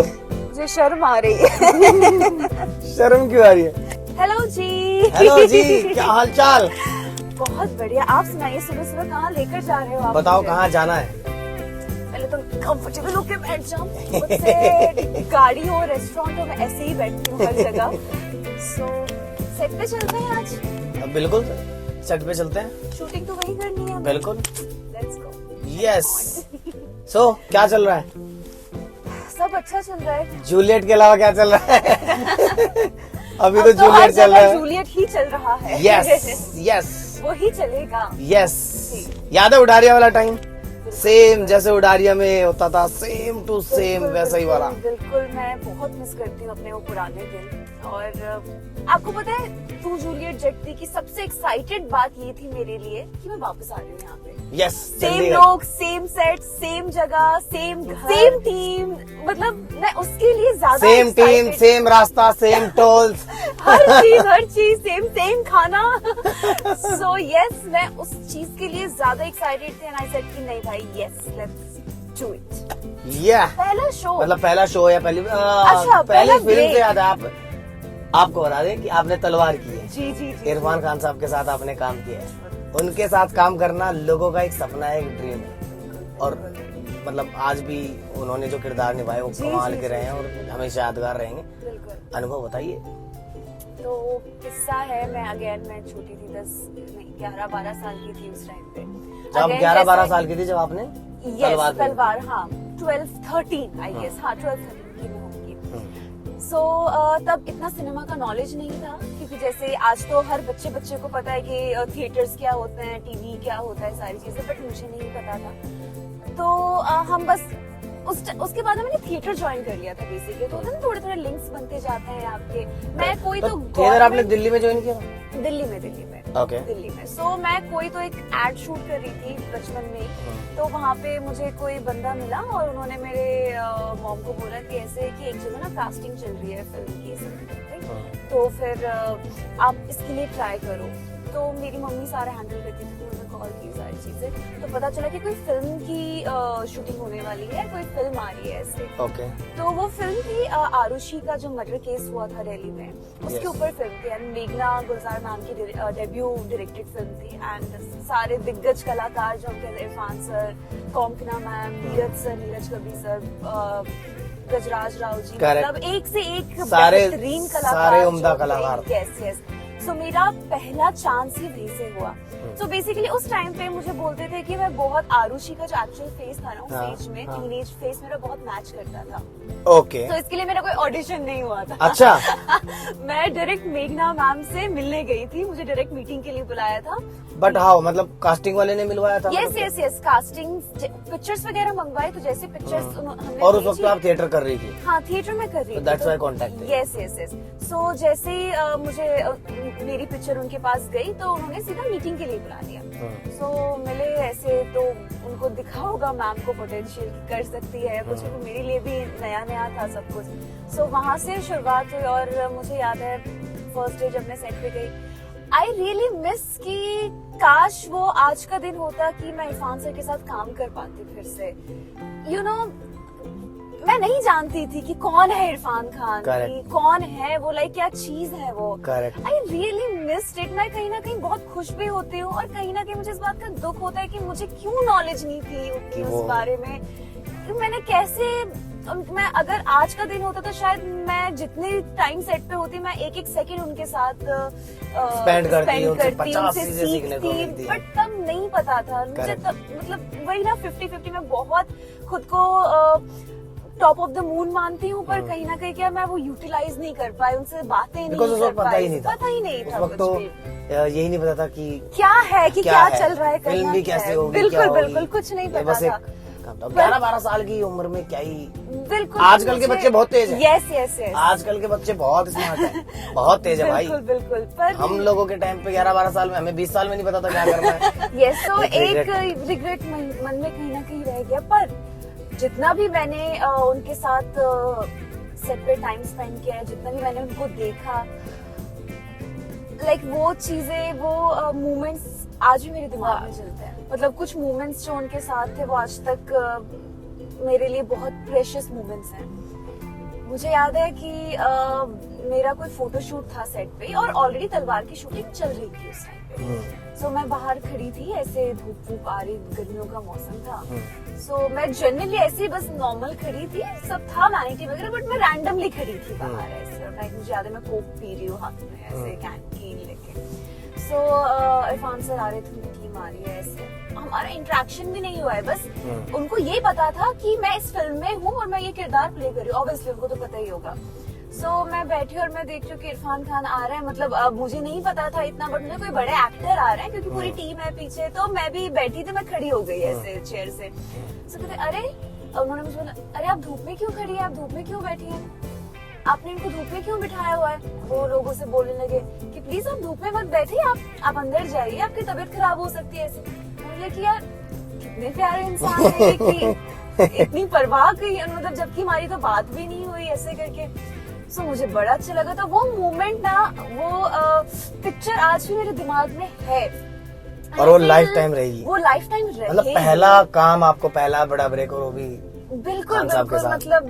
मुझे शर्म आ रही है। शर्म क्यों आ रही है? हेलो जी। हेलो जी, क्या हाल चाल? बहुत बढ़िया। आप सुनाइए, सुबह सुबह कहाँ लेकर जा रहे हो आप? बताओ मुझे? कहाँ जाना है? पहले तो कंफर्टेबल होके बैठ जाऊं। मुझसे गाड़ी हो, रेस्टोरेंट हो, मैं ऐसे ही बैठती हूँ हर जगह। सो सेट पे चलते हैं आज। बिल्कुल, सेट पे चलते हैं। शूटिंग तो वही करनी है। बिल्कुल। Let's go. यस। सो क्या चल रहा है? सब अच्छा चल रहा है। जूलियट के अलावा क्या चल रहा है? अभी तो अब तो हर जूलियट चल जगह रहा है। जूलियट ही चल रहा है। यस यस वो ही चलेगा। यस। याद है उडारिया वाला टाइम? सेम जैसे उडारिया में होता था, सेम टू सेम वैसा ही वाला। बिल्कुल, मैं बहुत मिस करती हूँ अपने वो पुराने दिन। और आपको पता है, तू जूलियट जटती की सबसे एक्साइटेड बात ये थी मेरे लिए कि मैं वापस आ रही हूँ यहाँ पे। यस। सेम लोग, सेम सेट, सेम जगह, सेम टीम। मतलब मैं उसके लिए ज्यादा सेम टीम, सेम रास्ता, सेम टोल्स। हर चीज सेम खाना। सो यस, मैं उस चीज के लिए ज्यादा एक्साइटेड थी। एंड आई सेड कि नहीं भाई, यस लेट्स डू इट। पहला शो, मतलब पहला शो या पहली अच्छा, पहली पहला फिल्म break। से याद है आपको बता दें कि आपने तलवार की है। जी जी जी। इरफान खान साहब के साथ आपने काम किया है। उनके साथ काम करना लोगों का एक सपना है, एक ड्रीम है। और मतलब आज भी उन्होंने जो किरदार निभाए वो कमाल के रहे हैं और हमेशा यादगार रहेंगे। बिल्कुल। अनुभव बताइए। तो किस्सा है, मैं छोटी थी, 11-12 साल की थी उस टाइम पे। जब 11-12 साल की थी जब आपने तलवार, हाँ 12-13 आई गेस, हाँ 12-13 की मैं होंगी। सो तब इतना सिनेमा का नॉलेज नहीं था, क्योंकि जैसे आज तो हर बच्चे को पता है कि थिएटर्स क्या होते हैं, टीवी क्या होता है, सारी चीजें, बट मुझे नहीं पता था। तो हम बस उसके बाद मैंने थिएटर ज्वाइन कर लिया था बेसिकली। तो थोड़े थोड़े लिंक्स बनते जाते हैं आपके। मैं कोई तो थिएटर आपने दिल्ली में ज्वाइन किया? दिल्ली में ओके। दिल्ली में। सो मैं कोई तो एक एड शूट कर रही थी बचपन में ही। तो वहाँ पे मुझे कोई बंदा मिला और उन्होंने मेरे मॉम को बोला कि ऐसे कि एक जगह ना कास्टिंग चल रही है फिल्म की, तो फिर आप इसके लिए ट्राई करो। तो मेरी मम्मी सारा हैंडल करती थी, उन्होंने कॉल की सारी चीजें। तो पता चला कि कोई फिल्म की शूटिंग होने वाली है, कोई फिल्म आ रही है ऐसे। ओके। तो वो फिल्म थी आरुषि का जो मर्डर केस हुआ था दिल्ली में, उसके ऊपर फिल्म थी। एंड मेघना गुलजार मैम की डेब्यू डायरेक्टेड फिल्म थी। एंड सारे दिग्गज कलाकार जो हमके, Irrfan sir, Konkona ma'am, Neeraj sir, Neeraj Kabir sir, Gajraj Rao ji, मतलब एक से एक बेहतरीन कलाकार, सारे उम्दा कलाकार। यस। सो मेरा पहला चांस ही वहीं से हुआ। सो बेसिकली उस टाइम पे मुझे बोलते थे कि मैं बहुत आरुषि का जो एक्चुअल फेस था ना, फेस में टीनेज फेस मेरा बहुत मैच करता था। ओके। तो इसके लिए मेरा कोई ऑडिशन नहीं हुआ था। अच्छा। मैं डायरेक्ट मेघना मैम से मिलने गई थी, मुझे डायरेक्ट मीटिंग के लिए बुलाया था। बट हाउ, मतलब कास्टिंग वाले ने मिलवाया था? यस कास्टिंग पिक्चर्स वगैरह मंगवाए, तो जैसे पिक्चर्स हमने, और उस वक्त आप थिएटर कर रही थी? हाँ थिएटर में कर रही थी। That's why contact. यस। सो जैसे ही मुझे मेरी पिक्चर उनके पास गई तो उन्होंने सीधा मीटिंग के लिए बुला लिया। सो मिले ऐसे, तो उनको दिखा होगा मैम को पोटेंशियल कर सकती है कुछ, तो मेरे लिए भी नया था सब कुछ। सो वहाँ से शुरुआत हुई। और मुझे याद है फर्स्ट डे जब मैं सेट पे गई, आई रियली मिस कि काश वो आज का दिन होता कि मैं इरफान सर के साथ काम कर पाती फिर से। यू नो, मैं नहीं जानती थी कि कौन है इरफान खान, कि कौन है वो, लाइक क्या चीज है वो। I really missed it. मैं कहीं ना कहीं बहुत खुश भी होती हूँ और कहीं ना कहीं मुझे इस बात का दुख होता है कि मुझे क्यों नॉलेज नहीं थी उस बारे में। मैंने कैसे, मैं अगर आज का दिन होता तो शायद मैं जितने टाइम सेट पे होती, मैं एक सेकंड उनके साथ स्पेंड करती, उनसे सीखती, बट तब नहीं पता था मुझे। तब मतलब वही ना 50-50 में बहुत खुद को टॉप ऑफ द मून मानती हूँ, पर कहीं ना कहीं क्या मैं वो यूटिलाइज नहीं कर पाई, उनसे बातें नहीं कर पाई। पता ही नहीं था उस वक्त तो यही नहीं पता था कि क्या है, कि क्या चल रहा है, फिल्म भी कैसे होगी। बिल्कुल कुछ नहीं पता था। 11-12 साल की उम्र में क्या ही। बिल्कुल। आजकल के बच्चे बहुत तेज हैं। यस। आजकल के बच्चे बहुत स्मार्ट हैं, बहुत तेज है भाई। बिल्कुल। पर हम लोगों के टाइम पे 11-12 साल में, हमें 20 साल में नहीं पता था क्या करना है। यस। तो एक रिग्रेट मन में कहीं ना कहीं रह गया। पर जितना भी मैंने उनके साथ सेट पे टाइम स्पेंड किया है, जितना भी मैंने उनको देखा, लाइक वो चीजें, वो मोमेंट्स आज भी मेरे दिमाग में चलते हैं। मतलब कुछ मोमेंट्स जो उनके साथ थे वो आज तक मेरे लिए बहुत प्रेशियस मोमेंट्स हैं। मुझे याद है कि मेरा कोई फोटोशूट था सेट पे और ऑलरेडी तलवार की शूटिंग चल रही थी उस टाइम पे। सो मैं बाहर खड़ी थी, ऐसे धूप वूप आ रही, गर्मियों का मौसम था। सो मैं जनरली ऐसे ही बस नॉर्मल खड़ी थी, सब था वैनिटी वगैरह, बट मैं रैंडमली खड़ी थी बाहर ऐसे। लाइक मुझे याद है मैं कोक पी रही हूँ हाथ में ऐसे कैन लेके। सो इरफान सर आ रहे थे, उनकी टीम आ रही है ऐसे, हमारा इंटरेक्शन भी नहीं हुआ है, बस उनको ये पता था कि मैं इस फिल्म में हूँ और मैं ये किरदार प्ले कर रही हूँ, ऑब्वियसली उनको तो पता ही होगा। सो मैं बैठी और मैं देख रही हूँ कि इरफान खान आ रहा है, मतलब मुझे नहीं पता था इतना, बट मुझे कोई बड़े एक्टर आ रहे हैं क्योंकि पूरी टीम है पीछे। तो मैं भी बैठी थी, मैं खड़ी हो गई ऐसे चेयर से। सो कहते अरे, उन्होंने मुझे बोला अरे आप धूप में क्यों खड़ी है, आप धूप में क्यों बैठी है, आपने इनको धूप में क्यों बिठाया हुआ है। वो लोगों से बोलने लगे कि प्लीज आप धूप में मत बैठिए, आप अंदर जाइए, आपकी तबीयत खराब हो सकती है ऐसे। मैंने कि यार कितने प्यारे इंसान है कि इतनी परवाह की, मतलब जबकि हमारी तो बात भी नहीं हुई ऐसे करके। सो मुझे बड़ा अच्छा लगा था वो मोमेंट ना, वो पिक्चर आज भी मेरे दिमाग में है और वो लाइफ टाइम रहेगी, वो लाइफ टाइम रहेगी। मतलब पहला काम आपको, पहला बड़ा ब्रेक, और वो भी बिल्कुल बिल्कुल, मतलब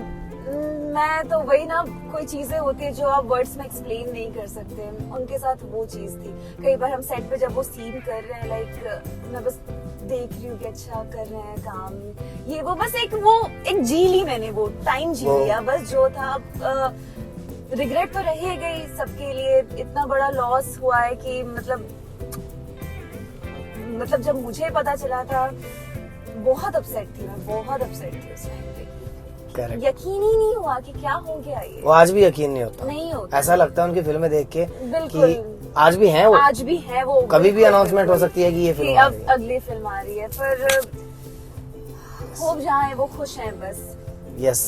मैं तो वही ना, कोई चीजें होती है जो आप वर्ड्स में एक्सप्लेन नहीं कर सकते, उनके साथ वो चीज थी। कई बार हम सेट पे जब वो सीन कर रहे हैं, लाइक मैं बस देख रही हूँ कि अच्छा कर रहे हैं काम, ये वो, बस एक जी ली मैंने, वो टाइम जी लिया बस जो था। रिग्रेट तो रह गई सबके लिए, इतना बड़ा लॉस हुआ है कि मतलब जब मुझे पता चला था बहुत अपसेट थी मैं, बहुत अपसेट थी उस टाइम पे। Correct. यकीन ही नहीं हुआ कि क्या हो गया ये। वो आज भी यकीन नहीं होता, नहीं होता, ऐसा लगता है उनकी फिल्में देख के बिल्कुल कि आज भी हैं वो, आज भी है वो, कभी भी अनाउंसमेंट हो सकती है कि ये फिल्म अब अगली फिल्म आ रही है, पर होप जहाँ है वो खुश हैं बस। Yes,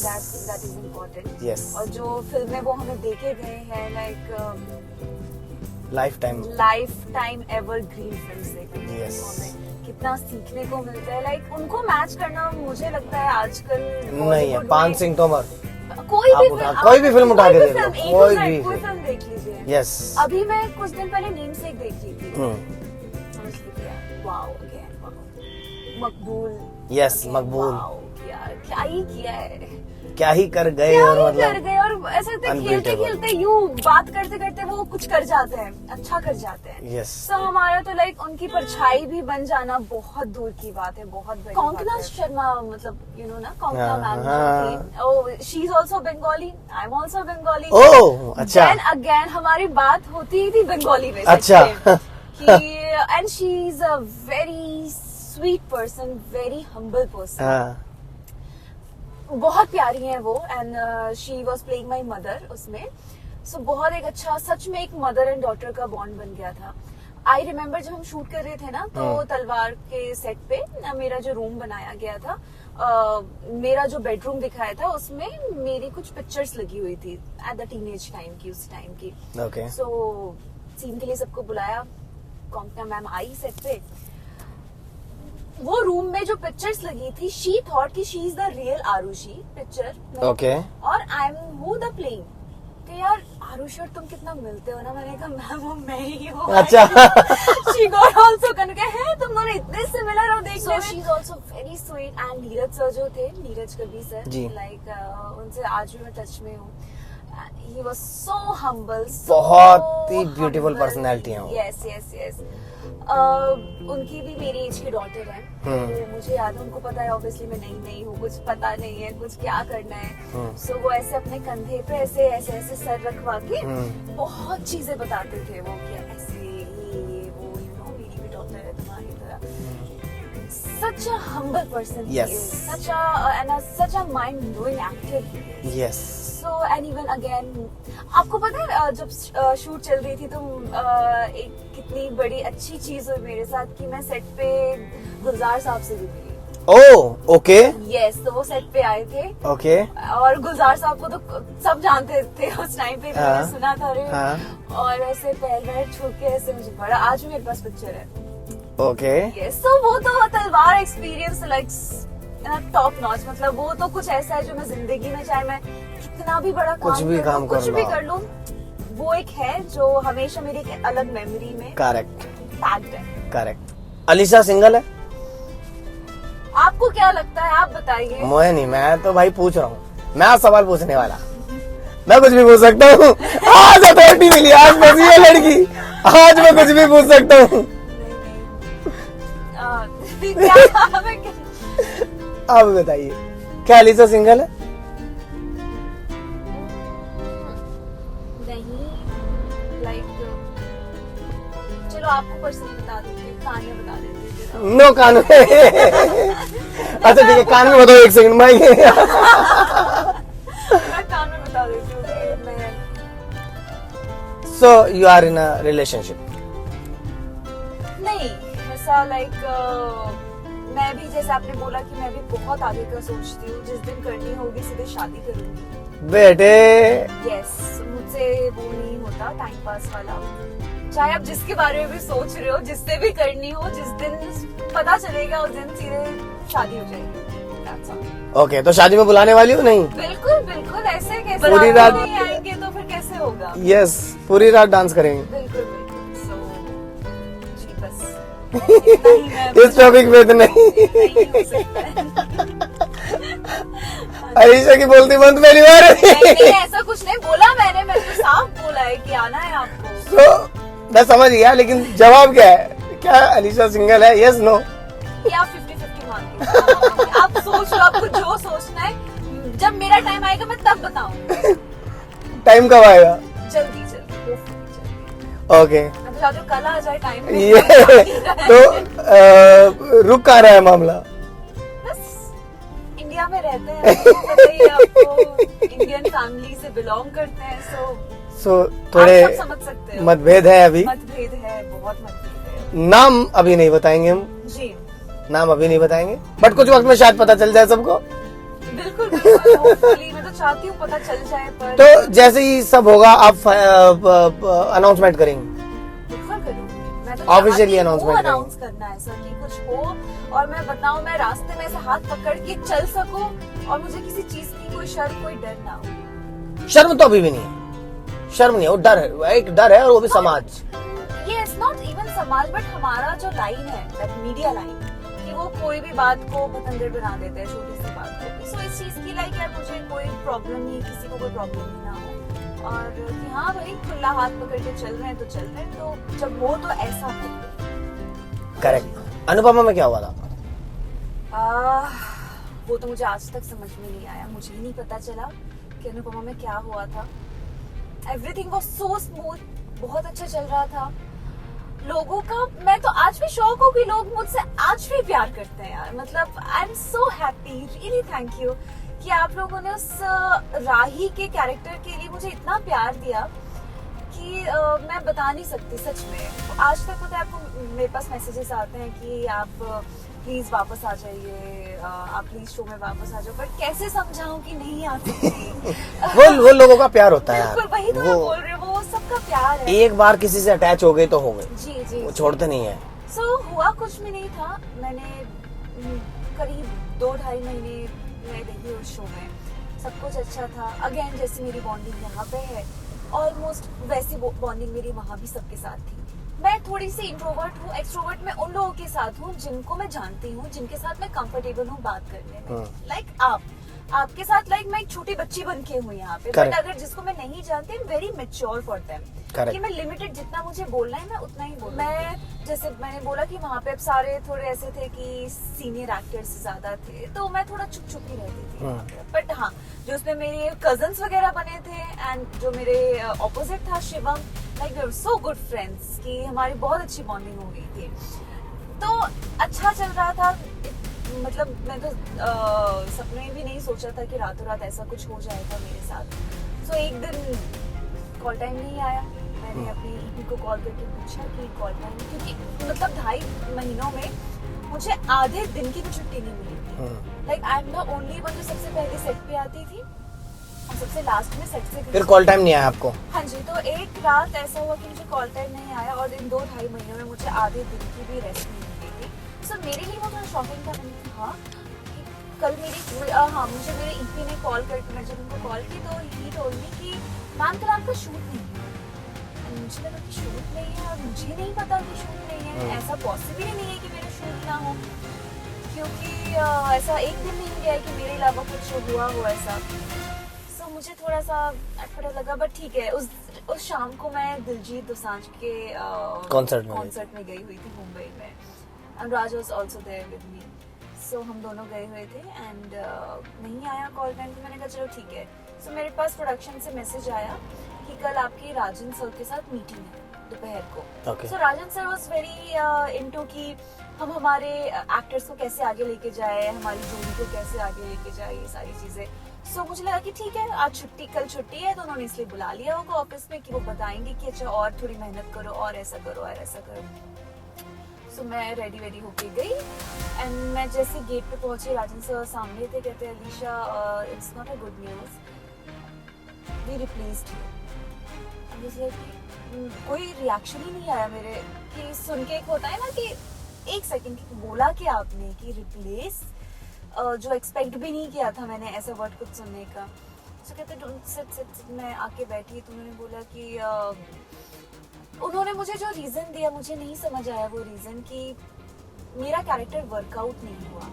that is important. Yes, और जो फिल्में वो हमें देके गए हैं, like life time evergreen films देखने Yes. हमें कितना सीखने को मिलता है। लाइक उनको मैच करना मुझे लगता है आजकल नहीं है। पान सिंह तोमर, कोई भी फिल्म उठा के देख लो, कोई भी फिल्म देख लीजिए। यस, अभी मैं कुछ दिन पहले नीम से देख ली थी, वाओ अगेन, मकबूल, यस मकबूल, यार क्या ही किया है, क्या ही कर गए, और मतलब और ऐसे खेलते खेलते यूं बात करते करते वो कुछ कर जाते हैं, अच्छा कर जाते हैं। यस, तो हमारा तो लाइक उनकी परछाई भी बन जाना बहुत दूर की बात है, बहुत बड़ी कॉन्कना शर्मा, मतलब यू नो ना, Konkona ma'am, she is also Bengali, I am also Bengali. Oh अच्छा, देन अगेन हमारी बात होती थी बंगाली में। अच्छा and she is a very sweet person, very humble person, बहुत प्यारी है वो। And she was playing my mother उसमें। सो बहुत एक अच्छा, सच में एक मदर एंड डॉटर का बॉन्ड बन गया था। आई रिमेम्बर जब हम शूट कर रहे थे ना, तो तलवार के सेट पे मेरा जो रूम बनाया गया था, मेरा जो बेडरूम दिखाया था, उसमें मेरी कुछ पिक्चर्स लगी हुई थी एट द टीनेज टाइम की, उस टाइम की। ओके, सो सीन के लिए सबको बुलाया, कॉम्पना मैम आई सेट पे। वो रूम में जो पिक्चर्स लगी थी, शी थॉट कि she is the real Aarushi picture, okay, और I am who the playing, कि यार आरुषि और तुम कितना मिलते हो ना। मैंने कहा मैम वो मैं ही हूँ। अच्छा शी गॉट आल्सो कहा है तुम दोनों इतने सिमिलर हो देखने में। She is also very sweet. And Neeraj sir जो थे, नीरज कबीर सर, लाइक उनसे आज भी मैं टच में हूँ। He was so humble, बहुत ही ब्यूटीफुल पर्सनैलिटी है वो। Yes yes yes. उनकी भी मेरी एज की डॉटर है, तो मुझे याद है, उनको पता है ऑब्वियसली मैं नई हूँ, कुछ पता नहीं है, कुछ क्या करना है। सो वो ऐसे अपने कंधे पे ऐसे ऐसे ऐसे सर रखवा के बहुत चीजें बताते थे वो, कि ऐसे ये वो, यू नो मेरी भी डॉटर है तुम्हारी तरह। Such a humble person he Yes. is, such a mind blowing actor he is. Yes. So and even again, आपको पता है जब शूट चल रही थी तो एक कितनी बड़ी अच्छी चीज हुई मेरे साथ कि मैं सेट पे गुलजार साहब से भी मिली। ओह ओके, यस, तो वो सेट पे आए थे। ओके, और गुलजार साहब को तो सब जानते थे उस टाइम पे, मैंने सुना था रे। और ऐसे पैर वैर छू के ऐसे, मुझे बड़ा, आज भी मेरे पास पिक्चर है। ओके, यस, तो वो तो तलवार एक्सपीरियंस लाइक टॉप नॉच, मतलब वो तो कुछ ऐसा है जो मैं जिंदगी में, चाहे मैं कितना भी बड़ा कुछ भी काम कुछ भी कर लूं, वो एक है जो हमेशा मेरी एक अलग मेमोरी में करेक्ट टैग्ड है। करेक्ट। अलीशा सिंगल है? आपको क्या लगता है, आप बताइए। मुझे नहीं, मैं तो भाई पूछ रहा हूँ, मैं आज सवाल पूछने वाला। मैं कुछ भी पूछ सकता हूँ। आज अथॉरिटी मिली, आज फंसी है लड़की, आज मैं कुछ भी पूछ सकता हूँ। आप बताइए, क्या अलीशा सिंगल है? नहीं, लाइक चलो आपको पर्सन बता दूंगी, कहानियां बता देती हूँ। नो कान में। अच्छा ठीक है, कान में बताओ, एक सेकंड माइक। मैं कान में बता देती हूँ कि मैं so you are in a relationship? नहीं, ऐसा लाइक मैं भी, जैसे आपने बोला कि मैं भी बहुत आगे का सोचती हूँ, जिस दिन करनी होगी सीधे शादी करूंगी। बेटे यस, मुझसे वो नहीं होता टाइम पास वाला। चाहे आप जिसके बारे में भी सोच रहे हो, जिससे भी करनी हो, जिस दिन पता चलेगा उस दिन सीधे शादी हो जाएगी। That's all. ओके, तो शादी में बुलाने वाली हो? नहीं, बिल्कुल बिल्कुल, ऐसे कैसे पूरी रात नहीं आएंगे तो फिर कैसे होगा? यस, पूरी रात डांस करेंगे। बिल्कुल बिल्कुल। सो जी बस इतना ही मैं इस टॉपिक पे तो नहीं। नहीं हो सकता है। अलीशा की बोलती बंद पहली बार। नहीं, ऐसा कुछ नहीं बोला मैंने, तो साफ बोला है कि आना है आपको। तो मैं समझ गया, लेकिन जवाब क्या है? क्या अलीशा सिंगल है? Yes no? या 50-50 मान के आप सोच लो, आपको जो सोचना है। जब मेरा टाइम आएगा मैं तब बताऊंगी। टाइम कब आएगा? जल्दी जल्दी, जल्दी। ओके, मैं तो चाहती हूँ कल आ जाए टाइम। ये तो रुक कहाँ रहा है मामला? बस इंडिया में रहते हैं, आपको पता ही है, आपको इंडियन फैमिली से बिलोंग करते हैं। सो आप थोड़े सब समझ सकते हो। मतभेद है अभी। मतभेद है, बहुत मतभेद है। नाम अभी नहीं बताएंगे हम, जी नाम अभी नहीं बताएंगे, बट कुछ वक्त में शायद पता चल जाए सबको। बिल्कुल बिल्कुल, hopefully, मैं तो चाहती हूँ पता चल जाए, पर तो जैसे ही सब होगा आप अनाउंसमेंट करेंगे? बिल्कुल करूंगी। मैं तो Officially चाहती हूँ announcement अनाउंस करना है सर कि कुछ हो और मैं बताऊं, मैं रास्ते में ऐसे हाथ पकड़ के चल सकूं और मुझे किसी चीज की कोई शर्म, कोई डर ना हो। शर्म तो अभी भी नहीं है, शर्म नहीं है, वो डर है, एक डर है, और वो भी समाज। यस, नॉट इवन समाज, बट हमारा जो लाइन है, दैट मीडिया लाइन, कि वो कोई भी बात को बतंगड़ बना देते हैं, छोटी सी बात को। सो इस चीज की लाइक यार मुझे कोई प्रॉब्लम नहीं, किसी को कोई प्रॉब्लम नहीं ना हो, और कि हाँ भाई खुला हाथ पकड़ के चल रहे हैं तो चल रहे हैं, तो जब हो तो ऐसा हो। करेक्ट। अनुपमा में क्या हुआ था? वो तो मुझे आज तक समझ में नहीं आया, मुझे ही नहीं पता चला कि अनुपमा में क्या हुआ था। एवरीथिंग वाज सो स्मूथ, बहुत अच्छा चल रहा था। लोगों का, मैं तो आज भी शौक हूँ कि लोग मुझसे आज भी प्यार करते हैं यार। मतलब I am so happy, really thank you कि आप लोगों ने उस राही के कैरेक्टर के लिए मुझे इतना प्यार दिया कि मैं बता नहीं सकती सच में। आज तक पता है आपको, मेरे पास मैसेजेस आते हैं कि आप प्लीज वापस आ जाइए, आप प्लीज शो में वापस आ जाओ, बट कैसे समझाऊं कि नहीं आ सकती। वो लोगों का प्यार होता है यार। बिल्कुल, वही तो मैं बोल रही हूँ, वो सबका प्यार है। एक बार किसी से अटैच हो गए तो हो गए, जी जी, वो छोड़ते नहीं है। सो हुआ कुछ भी नहीं था। मैंने करीब 2-2.5 महीने मैं रही उस शो में, सब कुछ अच्छा था। अगेन जैसे मेरी बॉन्डिंग यहाँ पे है, ऑलमोस्ट वैसी बॉन्डिंग मेरी वहाँ भी सबके साथ थी। मैं थोड़ी सी इंट्रोवर्ट हूँ, एक्सट्रोवर्ट मैं उन लोगों के साथ हूँ जिनको मैं जानती हूँ, जिनके साथ मैं कंफर्टेबल हूँ बात करने में। लाइक आपके साथ लाइक मैं एक छोटी बच्ची बन के हूँ यहाँ पे, बट अगर जिसको मैं नहीं जानती, वेरी मेच्योर फॉर देम, कि मैं लिमिटेड जितना मुझे बोलना है मैं उतना ही बोल। मैं जैसे मैंने बोला कि वहाँ पे अब सारे थोड़े ऐसे थे कि सीनियर एक्टर्स ज्यादा थे, तो मैं थोड़ा चुप चुप ही रहती थी। बट हाँ, जो उसमें मेरे कजन्स वगैरह बने थे, एंड जो मेरे ऑपोजिट था Shivam, like we were so good friends, कि हमारी बहुत अच्छी बॉन्डिंग हो गई थी। तो अच्छा चल रहा था। मतलब मैं तो सपने भी नहीं सोचा था कि रातों रात ऐसा कुछ हो जाएगा मेरे साथ। सो एक दिन कॉल टाइम नहीं आया, मैंने अपनी ईपी को कॉल करके पूछा कि कॉल टाइम, क्योंकि मतलब 2.5 महीनों में मुझे आधे दिन की भी छुट्टी नहीं मिली थी। Like I am the only one जो सबसे पहले सेट पे आती थी और सबसे लास्ट में सेट से। फिर कॉल टाइम नहीं आया आपको? हाँ जी, तो एक रात ऐसा हुआ कि मुझे कॉल टाइम नहीं आया, और इन 2-2.5 महीनों में मुझे आधे दिन की भी रेस्ट नहीं मिली थी। सो मेरे लिए वो थोड़ा शॉकिंग था। मैंने कहा कल मुझे मेरे ईपी ने कॉल करके, मैं जब उनको कॉल की तो ही टोल्ड मी कि मैम कल आपका शूट नहीं है। मुझे लगा कि शूट नहीं है, और मुझे नहीं पता कि शूट नहीं है। ऐसा पॉसिबल ही नहीं है कि मेरा शूट ना हो, क्योंकि ऐसा एक दिन नहीं गया है कि मेरे अलावा कुछ हुआ हो ऐसा। सो मुझे थोड़ा सा अटपटा लगा, बट ठीक है। उस शाम को मैं दिलजीत दोसांझ के कॉन्सर्ट में गई हुई थी मुंबई में, and Raj was also there with me. So हम दोनों गए हुए थे, एंड नहीं आया कॉल टाइम पे। मैंने कहा चलो ठीक है। सो मेरे पास प्रोडक्शन से मैसेज आया कि कल आपकी राजन सर के साथ मीटिंग है दोपहर को। सो राजन सर वाज वेरी इनटू कि हम हमारे एक्टर्स को कैसे आगे लेके जाए, हमारी जोड़ी को कैसे आगे लेके जाए, ये सारी चीजें। सो मुझे लगा कि ठीक है, आज कल छुट्टी है, तो उन्होंने इसलिए बुला लिया होगा ऑफिस में कि वो बताएंगे कि अच्छा और थोड़ी मेहनत करो, और ऐसा करो और ऐसा करो। सो मैं रेडी होके गई, एंड मैं जैसे गेट पे पहुंची, राजन सर सामने थे, कहते हैं Alisha it's not a good news, we replaced you. कोई रिएक्शन ही नहीं आया मेरे, कि सुन के एक होता है ना कि एक सेकंड की बोला क्या आपने कि रिप्लेस, जो एक्सपेक्ट भी नहीं किया था मैंने ऐसा वर्ड कुछ सुनने का। तो कहते डोंट सिट। मैं आके बैठी तो उन्होंने बोला कि उन्होंने मुझे जो रीजन दिया, मुझे नहीं समझ आया वो रीजन, कि मेरा कैरेक्टर वर्कआउट नहीं हुआ।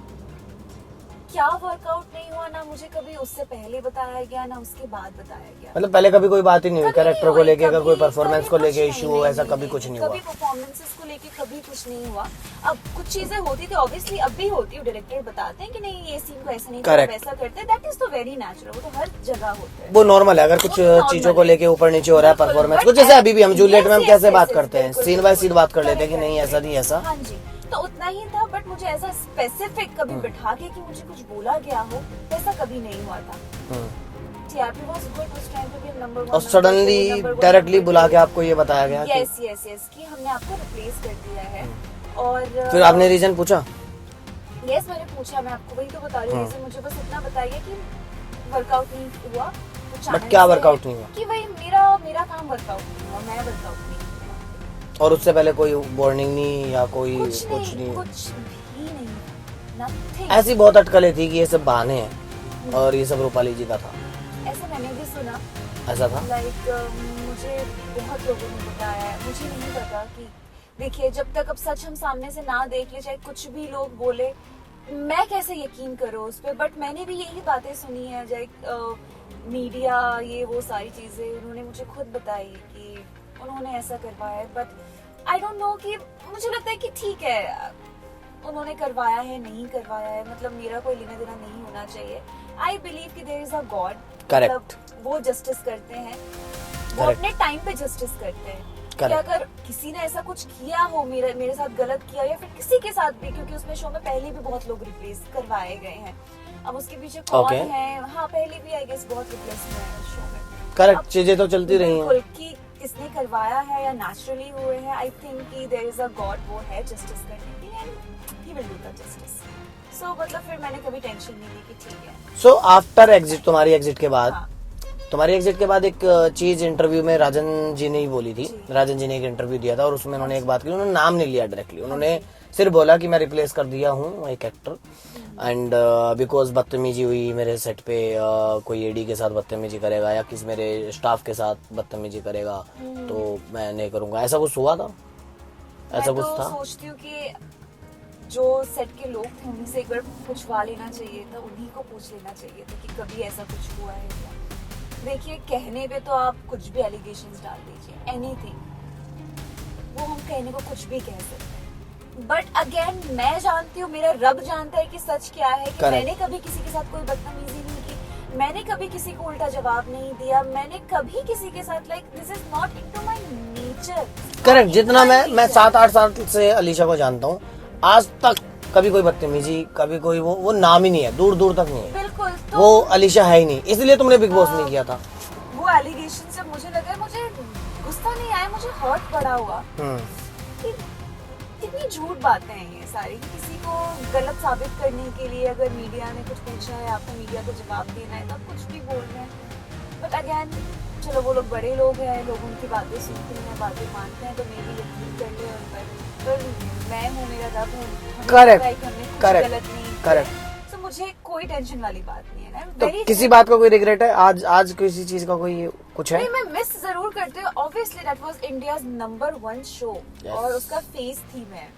क्या वर्कआउट नहीं हुआ, ना मुझे कभी उससे पहले बताया गया, ना उसके बाद बताया गया। मतलब पहले कभी कोई बात ही नहीं हुई कैरेक्टर को लेके, अगर कोई परफॉर्मेंस को लेके इशू हो, ऐसा कभी कुछ नहीं हुआ। कभी परफॉर्मेंसेस को लेके कभी कुछ नहीं हुआ। अब कुछ चीजें होती थी, ऑब्वियसली अब भी होती है, डायरेक्टर बताते हैं कि नहीं ये सीन को ऐसा नहीं करना, वैसा करते हैं, दैट इज तो वेरी नेचुरल, वो तो हर जगह होता है, वो नॉर्मल है। अगर कुछ चीजों को लेके ऊपर नीचे हो रहा है परफॉर्मेंस को, जैसे अभी भी हम जूलियट में हम कैसे बात करते हैं, सीन बाय सीन बात कर लेते हैं कि नहीं ऐसा नहीं ऐसा। हाँ जी, तो उतना ही था। बट मुझे ऐसा स्पेसिफिक कभी बिठा के कि मुझे कुछ बोला गया हो, ऐसा कभी नहीं हुआ था। टीआरपी वाज गुड उस टाइम पे भी, नंबर 1। और सडनली डायरेक्टली बुला के आपको ये बताया गया यस कि हमने आपको रिप्लेस कर दिया है। और फिर आपने रीजन पूछा? यस मैंने पूछा, मैं आपको वही तो बता रही हूँ। रीजन मुझे बस इतना बताइए कि वर्कआउट नहीं हुआ। बट क्या वर्कआउट नहीं हुआ? कि वही मेरा काम वर्कआउट नहीं हुआ, मैं वर्कआउट नहीं। और उससे पहले कोई वार्निंग नहीं या कोई कुछ भी नहीं, nothing। ऐसी बहुत अटकलें थी कि ये सब बहाने हैं और ये सब रूपाली जी का था, ऐसा मैंने भी सुना। ऐसा था मुझे बहुत लोगों ने बताया है, मुझे नहीं पता कि देखिए जब तक अब सच हम सामने से ना देख ले, चाहे कुछ भी लोग बोले, मैं कैसे यकीन करूँ उस पर। बट मैंने भी यही बातें सुनी है, जैसे मीडिया ये वो सारी चीजें उन्होंने मुझे खुद बताई कि उन्होंने ऐसा करवाया है। बट आई डोंट नो, कि मुझे लगता है कि ठीक है उन्होंने करवाया है नहीं करवाया है, मतलब मेरा कोई लेना देना नहीं होना चाहिए। आई बिलीव कि there is a god, correct, वो जस्टिस करते हैं, वो अपने टाइम पे जस्टिस करते हैं। कि अगर किसी ने ऐसा कुछ किया हो, मेरे साथ गलत किया, या फिर किसी के साथ भी, क्योंकि उसमें शो में पहले भी बहुत लोग रिप्लेस करवाए गए हैं। अब उसके पीछे कौन है, हाँ पहले भी आई गेस बहुत रिप्लेस हुए हैं उस शो में। करेक्ट, चीजें तो चलती रही हैं। कि किसने करवाया है या नेचुरली हुए हैं, आई थिंक कि देयर इज अ गॉड, वो है जस्टिस करने के लिए, and he will do the justice. So मतलब फिर मैंने कभी टेंशन नहीं ली कि ठीक है। सो आफ्टर एग्जिट, तुम्हारी एग्जिट के बाद, तुम्हारी एग्जिट के बाद एक चीज इंटरव्यू में राजन जी ने ही बोली थी। राजन जी ने एक इंटरव्यू दिया था और उसमें उन्होंने एक बात की, उन्होंने नाम नहीं लिया डायरेक्टली, उन्होंने सिर्फ बोला कि मैं रिप्लेस कर दिया हूँ एक एक्टर, एंड बिकॉज बदतमीजी हुई मेरे सेट पे, कोई एडी के साथ बदतमीजी करेगा या किसी मेरे स्टाफ के साथ बदतमीजी करेगा तो मैं नहीं करूंगा। ऐसा कुछ हुआ था? ऐसा कुछ था? मैं सोचती हूँ कि जो सेट के लोग थे उन्हीं से एक बार पूछवा लेना चाहिए था, उन्हीं को पूछ लेना चाहिए था कि कभी ऐसा कुछ हुआ है क्या। देखिए कहने पे तो आप कुछ भी एलिगेशंस डाल दीजिए, एनीथिंग, वो हम कहने को कुछ भी कह सकते हैं। बट अगेन मैं जानती हूँ, मेरा रब जानता है कि सच क्या है, कि मैंने कभी किसी के साथ कोई बदतमीजी नहीं की, मैंने कभी किसी को उल्टा जवाब नहीं दिया, मैंने कभी किसी के साथ this is not into my nature. Correct, जितना मैं 7-8 साल से अलीशा को जानता हूँ, आज तक कभी कोई बदतमीजी, कभी कोई वो नाम ही नहीं है, दूर दूर तक नहीं है। बिल्कुल, तो वो अलीशा है ही नहीं, इसलिए तुमने बिग बॉस नहीं किया था। वो एलिगेशन से मुझे लगा, मुझे गुस्सा नहीं आया, मुझे हर्ट पड़ा हुआ कि कितनी झूठ बातें हैं ये सारी, कि किसी को गलत साबित करने के लिए अगर मीडिया ने कुछ पूछा है, आपको मीडिया को जवाब देना है, तो आप कुछ भी बोल रहे हैं। बट अगेन चलो वो लोग बड़े लोग हैं, लोग उनकी बातें सुनते हैं, बातें मानते हैं, तो मे भी यकीन कर ले उन पर। मैं हूँ, मेरा रब है, करेक्ट। तो मुझे कोई टेंशन वाली बात नहीं है ना। तो किसी बात का कोई रिग्रेट है आज किसी चीज का कोई कुछ है? नहीं, मैं मिस जरूर करती हूँ। Obviously that was India's number 1 show और उसका फेस थी मैं।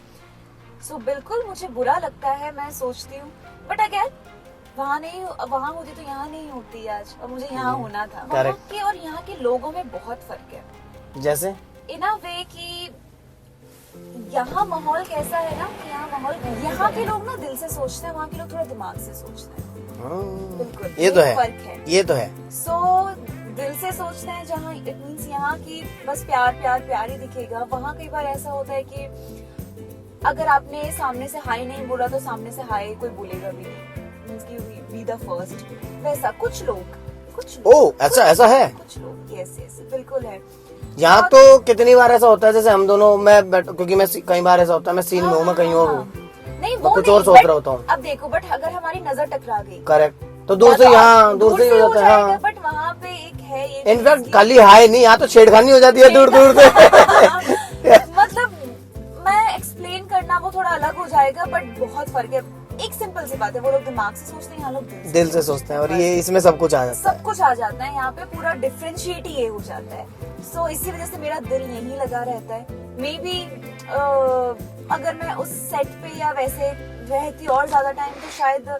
सो बिल्कुल मुझे बुरा लगता है, मैं सोचती हूँ, बट अगेन वहाँ नहीं, वहाँ होती तो यहाँ नहीं होती आज, और मुझे यहाँ होना था। वहाँ Correct. के और यहाँ के लोगों में बहुत फर्क है। जैसे इन अ वे कि यहाँ माहौल कैसा है ना, कि यहाँ के लोग ना दिल से सोचते हैं, वहाँ के लोग थोड़ा दिमाग से सोचते हैं। बिल्कुल, ये तो है, फर्क है। ये तो है। सो दिल से सोचते हैं जहाँ, इट मीन्स यहाँ की बस प्यार प्यार प्यार ही दिखेगा। वहाँ कई बार ऐसा होता है कि अगर आपने सामने से हाय नहीं बोला तो सामने से हाय कोई बोलेगा भी नहीं, मीन्स की बी द फर्स्ट। वैसा कुछ लोग ओह, ऐसा है। कुछ लोग, यस यस, बिल्कुल है। यहाँ तो कितनी बार ऐसा होता है, जैसे हम दोनों, क्योंकि मैं कई बार ऐसा होता है मैं सीन में हूँ, मैं कहीं और हूँ, नहीं वो कुछ नहीं, और सोच रहा होता हूँ। अब देखो, बट अगर हमारी नजर टकरा गई, करेक्ट, तो दूर से यहाँ दूर से ही हो जाता है। हाँ, बट वहाँ पे एक है ये इनफैक्ट खाली हाय नहीं, यहाँ तो छेड़खानी हो जाती है दूर दूर से। मतलब मैं एक्सप्लेन करना वो थोड़ा अलग हो जाएगा, बट बहुत फर्क है। एक सिंपल सी बात है, वो लोग दिमाग से सोचते हैं, यहाँ लोग दिल से सोचते हैं, और ये इसमें सब कुछ आ जाता है। सब कुछ आ जाता है यहाँ पे, पूरा डिफरेंशिएट ही ये हो जाता है। सो इसी वजह से मेरा दिल यहीं लगा रहता है। मे बी अगर मैं उस सेट पे या वैसे रहती और ज्यादा टाइम, तो शायद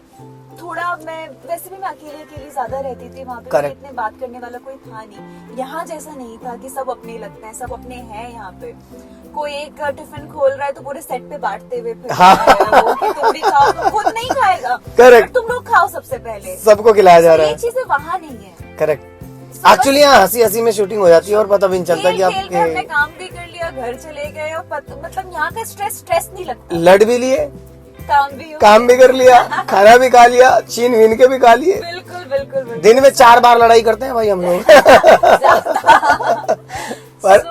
थोड़ा मैं, वैसे भी मैं अकेली ज्यादा रहती थी वहाँ पे, इतने बात करने वाला कोई था नहीं। यहाँ जैसा नहीं था कि सब अपने लगते हैं, सब अपने हैं। यहाँ पे कोई एक टिफिन खोल रहा है तो पूरे सेट पे बांटते हुए फिर वो कि तुम भी खाओ, तुम खुद नहीं खाएगा, करेक्ट, तुम लोग खाओ सबसे पहले, सबको खिलाया जा रहा है। ये चीजें वहाँ नहीं है। करेक्ट, एक्चुअली यहाँ हंसी हंसी में शूटिंग हो जाती है और पता भी नहीं चलता कि खेल के हमने आप काम भी कर लिया, घर चले गए, और मतलब यहाँ का स्ट्रेस नहीं लगता। लड़ भी लिए, काम भी कर लिया, खाना भी खा लिया, छीन वीन के भी खा लिए। बिल्कुल बिल्कुल बिल्कुल। दिन में 4 बार लड़ाई करते हैं भाई हम लोग। पर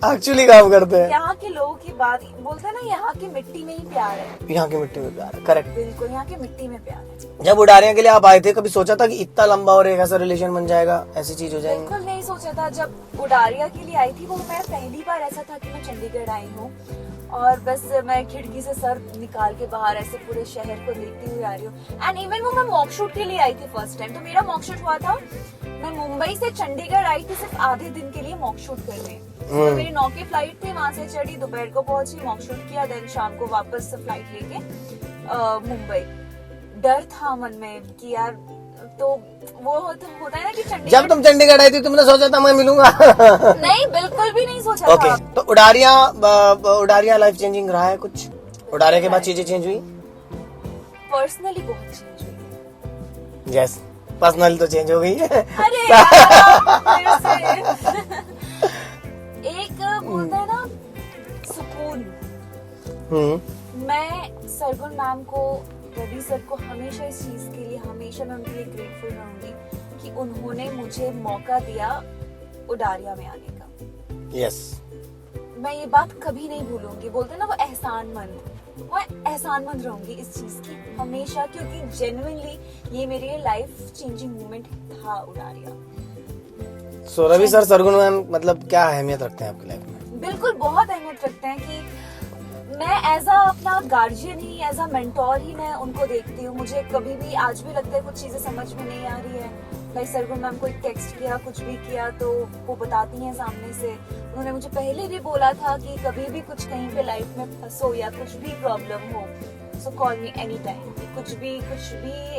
एक्चुअली काम करते हैं। यहाँ के लोगों की बात बोलते हैं ना, यहाँ की मिट्टी में ही प्यार है। यहाँ की मिट्टी में प्यार है, करेक्ट, बिल्कुल, यहाँ की मिट्टी में प्यार है। जब उडारिया के लिए आप आए थे, कभी सोचा था कि इतना लंबा और एक ऐसा रिलेशन बन जाएगा, ऐसी चीज हो जाएगी? बिल्कुल नहीं सोचा था। जब उडारिया के लिए आई थी, वो मैं पहली बार ऐसा था कि मैं चंडीगढ़ आई हूँ और बस मैं खिड़की से सर निकाल के बाहर ऐसे पूरे शहर को देखती हुई आ रही हूँ। एंड इवन वो मैं मॉक शूट के लिए आई थी फर्स्ट टाइम। तो मेरा मॉक शूट हुआ था, मैं मुंबई से चंडीगढ़ आई थी सिर्फ आधे दिन के लिए मॉक शूट करने। तो मेरी 9 की फ्लाइट थी, वहां से चढ़ी, दोपहर को पहुंची, मॉक शूट किया, देन शाम को वापस फ्लाइट लेके मुंबई। डर था मन में कि यार, तो वो होता है ना कि चंडीगढ़, जब तुम चंडीगढ़ आई थी तुमने सोचा था मैं मिलूंगा? नहीं, बिल्कुल भी नहीं सोचा ओके, था। तो उडारिया लाइफ चेंजिंग रहा है कुछ? उडारिया के बाद चीजें चेंज हुई? पर्सनली बहुत चेंज हुई। यस, पर्सनल तो चेंज हो गई है। अरे यार, फिर से। एक बोलता है ना सुकून। मैं सरगुन मैम को, रवि सर को हमेशा इस चीज के लिए, हमेशा मैं उनके लिए ग्रेटफुल रहूंगी कि उन्होंने मुझे मौका दिया उडारिया में आने का। यस, मैं ये बात कभी नहीं भूलूंगी। बोलते ना वो एहसानमंद, मैं एहसानमंद रहूंगी इस चीज की हमेशा, क्योंकि जेन्युइनली ये मेरे लिए लाइफ चेंजिंग मोमेंट था उडारिया। सो रवि सर, सरगुन मैम मतलब क्या अहमियत रखते हैं आपकी लाइफ में? बिल्कुल बहुत अहमियत रखते हैं कि मैं एज अ अपना गार्जियन ही, एज अ मेंटोर ही मैं उनको देखती हूँ। मुझे कभी भी आज भी लगता है कुछ चीजें समझ में नहीं आ रही है, लाइक सरगुन मैम को एक टेक्स्ट किया, कुछ भी किया तो वो बताती हैं सामने से। उन्होंने मुझे पहले भी बोला था कि कभी भी कुछ कहीं पे लाइफ में फंसो या कुछ भी प्रॉब्लम हो, सो कॉल मी एनी टाइम, कुछ भी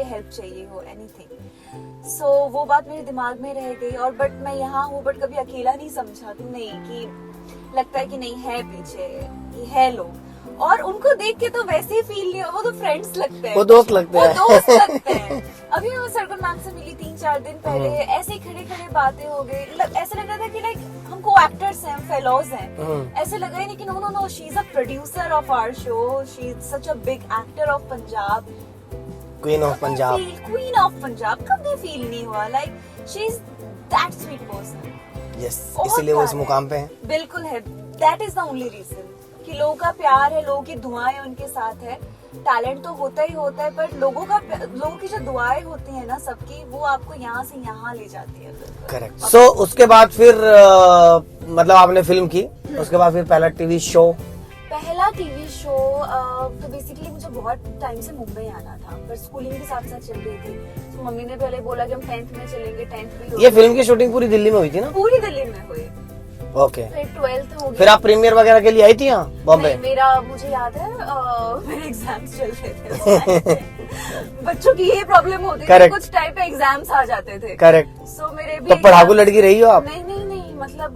हेल्प चाहिए हो, एनीथिंग। सो वो बात मेरे दिमाग में रह गई। और बट मैं यहाँ हूँ, बट कभी अकेला नहीं समझा, तो नहीं, कि लगता है कि नहीं है पीछे, कि है लोग, और उनको देख के तो वैसे ही फील नहीं हो, वो तो फ्रेंड्स लगते हैं, वो दोस्त लगते हैं। अभी मैं सरगुन मैम से मिली 3-4 दिन पहले, ऐसे ही खड़े खड़े बातें हो गई। ऐसे लग रहा था कि लाइक हम को एक्टर्स हैं, फेलोज हैं, ऐसे लगा ही नहीं कि no she is a producer of our show, she is such a big actor of Punjab, queen of Punjab. Queen of Punjab कभी फील नहीं हुआ, like she is that sweet person. Yes, इसीलिए वो इस मुकाम पे है। बिल्कुल है, that is the only reason कि लोगों का प्यार है, लोगों की दुआएं उनके साथ है। टैलेंट तो होता ही होता है, पर लोगों की जो दुआएं होती है ना सबकी, वो आपको यहाँ से यहाँ ले जाती है। करेक्ट। सो उसके बाद फिर मतलब आपने फिल्म की, उसके बाद फिर पहला टीवी शो तो बेसिकली मुझे बहुत टाइम से मुंबई आना था, पर स्कूलिंग भी साथ साथ चल रही थी। तो मम्मी ने पहले बोला कि हम 10th में चलेंगे, 10th भी हो ये फिल्म की शूटिंग पूरी दिल्ली में हुई थी ना? पूरी दिल्ली में हुई। ओके। फिर 12th हो फिर गया। आप प्रीमियर वगैरह के लिए आई थी यहाँ बॉम्बे? नहीं, मेरा मुझे याद है मेरे एग्जाम्स चल रहे थे उस time पे। बच्चों की ये प्रॉब्लम होती थी, Correct. कुछ टाइम पे एग्जाम्स आ जाते थे। करेक्ट। सो मेरे भी तो पढ़ाकू exams- लड़की रही हो आप? नहीं नहीं नहीं, मतलब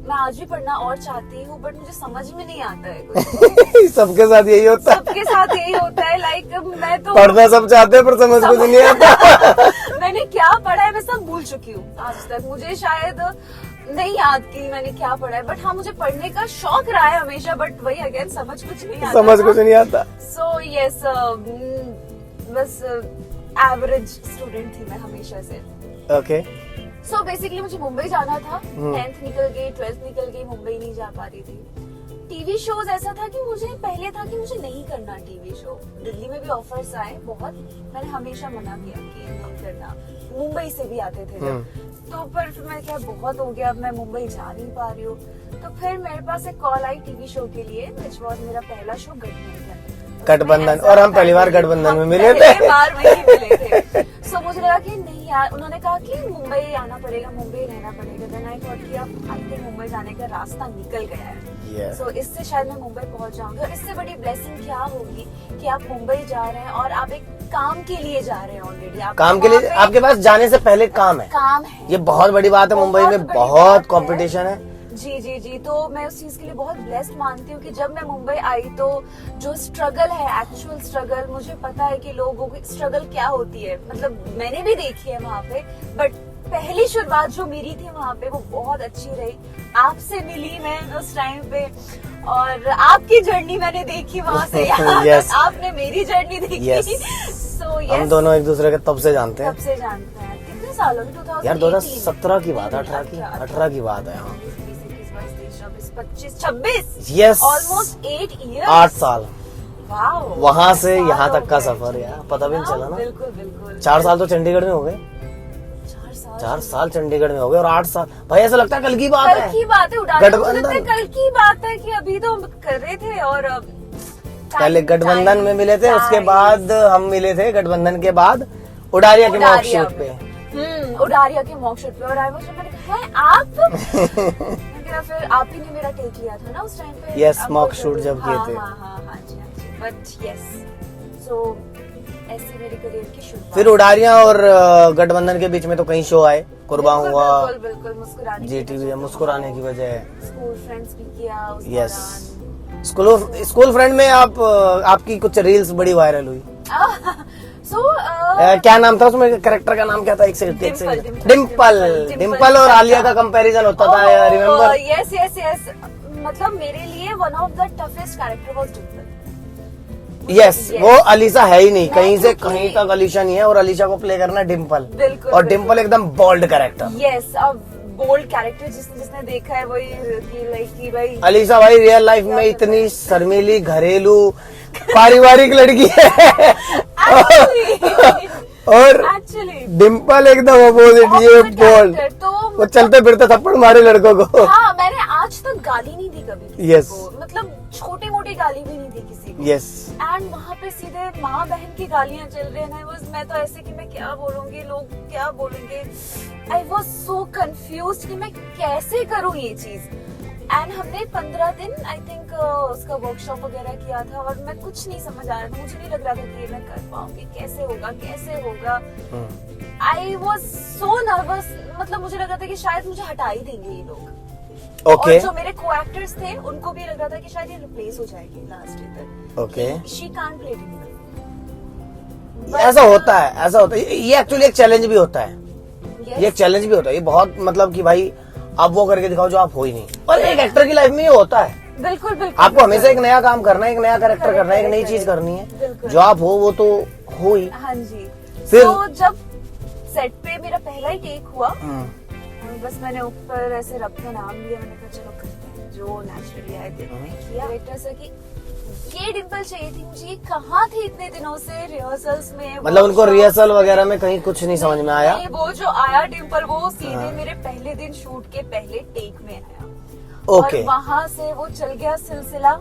मैं आज भी पढ़ना और चाहती हूँ, बट मुझे समझ में नहीं आता है कुछ। सबके साथ यही होता है। सबके साथ यही होता है, लाइक मैं तो पढ़ना सब चाहते हैं पर समझ कुछ नहीं आता। मैंने क्या पढ़ा है मैं सब भूल चुकी हूँ आज तक। मुझे शायद नहीं याद कि मैंने क्या पढ़ा है, बट हाँ मुझे पढ़ने का शौक रहा है हमेशा, बट वही अगेन समझ कुछ नहीं आता। समझ कुछ नहीं आता। सो यस, बस एवरेज स्टूडेंट थी मैं हमेशा से। ओके। सो बेसिकली मुझे मुंबई जाना था, 10th निकल गई, 12th निकल गई, मुंबई नहीं जा पा रही थी। टीवी शोज ऐसा था कि मुझे पहले था कि मुझे नहीं करना टीवी शो। दिल्ली में भी ऑफर्स आए बहुत, मैंने हमेशा मना किया कि नहीं करना। मुंबई से भी आते थे जब, तो फिर मैं क्या बहुत हो गया, अब मैं मुंबई जा नहीं पा रही हूँ। तो फिर मेरे पास एक कॉल आई टीवी शो के लिए, विच वाज मेरा पहला शो गठबंधन। और हम पहली बार गठबंधन में मिले थे। पहली बार वही मिले थे। सो मुझे लगा कि नहीं यार, उन्होंने कहा कि मुंबई आना पड़ेगा, मुंबई रहना पड़ेगा। देन आई थॉट कि अब आई थिंक मुंबई जाने का रास्ता निकल गया है। Yeah. सो इससे शायद मैं मुंबई पहुंच जाऊंगी। और इससे बड़ी ब्लेसिंग क्या होगी कि आप मुंबई जा रहे हैं और आप एक काम के लिए जा रहे हैं ऑलरेडी। काम के लिए आपके पास जाने से पहले काम है। काम है, ये बहुत बड़ी बात है। मुंबई में बड़ी बहुत बात है। कंपटीशन है। जी जी जी। तो मैं उस चीज के लिए बहुत ब्लेस्ड मानती हूँ कि जब मैं मुंबई आई तो जो स्ट्रगल है, एक्चुअल स्ट्रगल, मुझे पता है कि लोगों की स्ट्रगल क्या होती है। मतलब मैंने भी देखी है वहाँ पे, बट पहली शुरुआत जो मेरी थी वहाँ पे वो बहुत अच्छी रही। आपसे मिली मैं उस टाइम पे, और आपकी जर्नी मैंने देखी वहाँ से यहाँ Yes. तक। आपने मेरी जर्नी देखी। Yes. सो हम दोनों एक दूसरे के तब से जानते हैं। तब से जानते हैं। कितने सालों की? 2018? यार 2017 की बात है, 18 की बात है। हाँ। 25, 26। Yes. Almost 8 year. 8 साल। वाओ। वहाँ से साल यहाँ हो तक का गए। सफर यार, पता भी नहीं चला ना। बिल्कुल बिल्कुल। 4 साल तो चंडीगढ़ में हो गए। 4 साल 4 साल चंडीगढ़ में हो गए और 8 साल, भाई ऐसा लगता है कल की बात कल है। की बात है। उड़ाने मुझे गठबंधन। लगता है कल की बात है कि अभी तो हम कर रहे थे। और पहले गठबंधन में मिले थे, उसके बाद हम मिले थे गठबंधन के बाद उडारिया के मॉक शूट पे। उडारिया के मॉक शूट पे। और आई वाज लाइक, है आप? फिर आप ही ने मेरा टेक लिया था ना उस टाइम पे। Yes, आपको mock तो- shoot जब किए थे। हाँ जी। बट यस, सो ऐसी मेरी करियर की शुरुआत। फिर उडारिया और गठबंधन के बीच में तो कई शो आए, कुर्बान हुआ, बिल्कुल मुस्कुराने जी टीवी, मुस्कुराने की वजह। स्कूल फ्रेंड्स भी किया उस यस। दौरान। स्कूल फ्रेंड में आपकी कुछ रील्स बड़ी वायरल हुई। सो क्या नाम था उसमें, कैरेक्टर का नाम क्या था? एक सेकंड। डिम्पल और आलिया का कंपैरिजन होता था, रिमेम्बर? Yes yes yes. मतलब मेरे लिए one of the toughest character was Dimple. Yes, Yes. वो अलीशा है ही नहीं, मैं कहीं से क्योंकि- कहीं तक अलीशा नहीं है, और अलीशा को प्ले करना है डिम्पल। बिल्कुल, और बिल्कुल। डिम्पल एकदम बोल्ड कैरेक्टर। यस, अब बोल्ड कैरेक्टर जिसने देखा है वही लाइक कि भाई अलीशा भाई रियल लाइफ में इतनी शर्मीली, घरेलू, पारिवारिक लड़की है। और एक्चुअली डिम्पल एकदम अपोजिट, ये बोल्ड। तो वो चलते फिरते थप्पड़ मारे लड़कों को। हाँ, मैंने आज तक गाली नहीं दी कभी किसी Yes. को। मतलब छोटी मोटी गाली भी नहीं दी किसी को। यस। एंड वहाँ पे सीधे माँ बहन की गालियां चल रही है। मैं तो ऐसे कि मैं क्या बोलूंगी, लोग क्या बोलेंगे। आई वॉज सो कंफ्यूज कि मैं कैसे करूँ ये चीज। एंड हमने 15 दिन आई थिंक उसका वर्कशॉप वगैरह किया था, और मैं कुछ नहीं समझ आ रहा था। मुझे नहीं लग रहा था कि ये मैं कर पाऊंगी, कैसे होगा। I was so nervous. मतलब मुझे लग रहा था कि शायद मुझे हटा ही देंगे ये लोग। ओके। और जो मेरे को एक्टर्स थे उनको भी लग रहा था कि शायद ये रिप्लेस हो जाएगी लास्ट डे तक। Okay. She can't play Dimple. ऐसा होता है। ये एक्चुअली एक चैलेंज भी होता है। ये एक चैलेंज भी होता है। ये बहुत, मतलब कि भाई आप वो करके दिखाओ जो आप हो ही नहीं। और एक एक्टर की लाइफ में ये होता है। बिल्कुल बिल्कुल। आपको हमेशा एक नया काम करना है, एक नया कैरेक्टर करना है, एक नई चीज करनी है। बिल्कुल। जो आप हो वो तो हो ही। हाँ जी। फिर- तो जब सेट पे मेरा पहला ही टेक हुआ, और बस मैंने ऊपर ऐसे रब का नाम लिया। मैंने कहा चलो करते हैं जो नेचुरली आए। किया डायरेक्टर सर की ये डिम्पल चाहिए थी मुझे। ये कहाँ थी इतने दिनों से रिहर्सल्स में? मतलब उनको रिहर्सल वगैरह में कहीं कुछ नहीं समझ में आया। नहीं, वो जो आया डिम्पल वो सीधे मेरे पहले दिन शूट के पहले टेक में आया। ओके। और वहाँ से वो चल गया सिलसिला।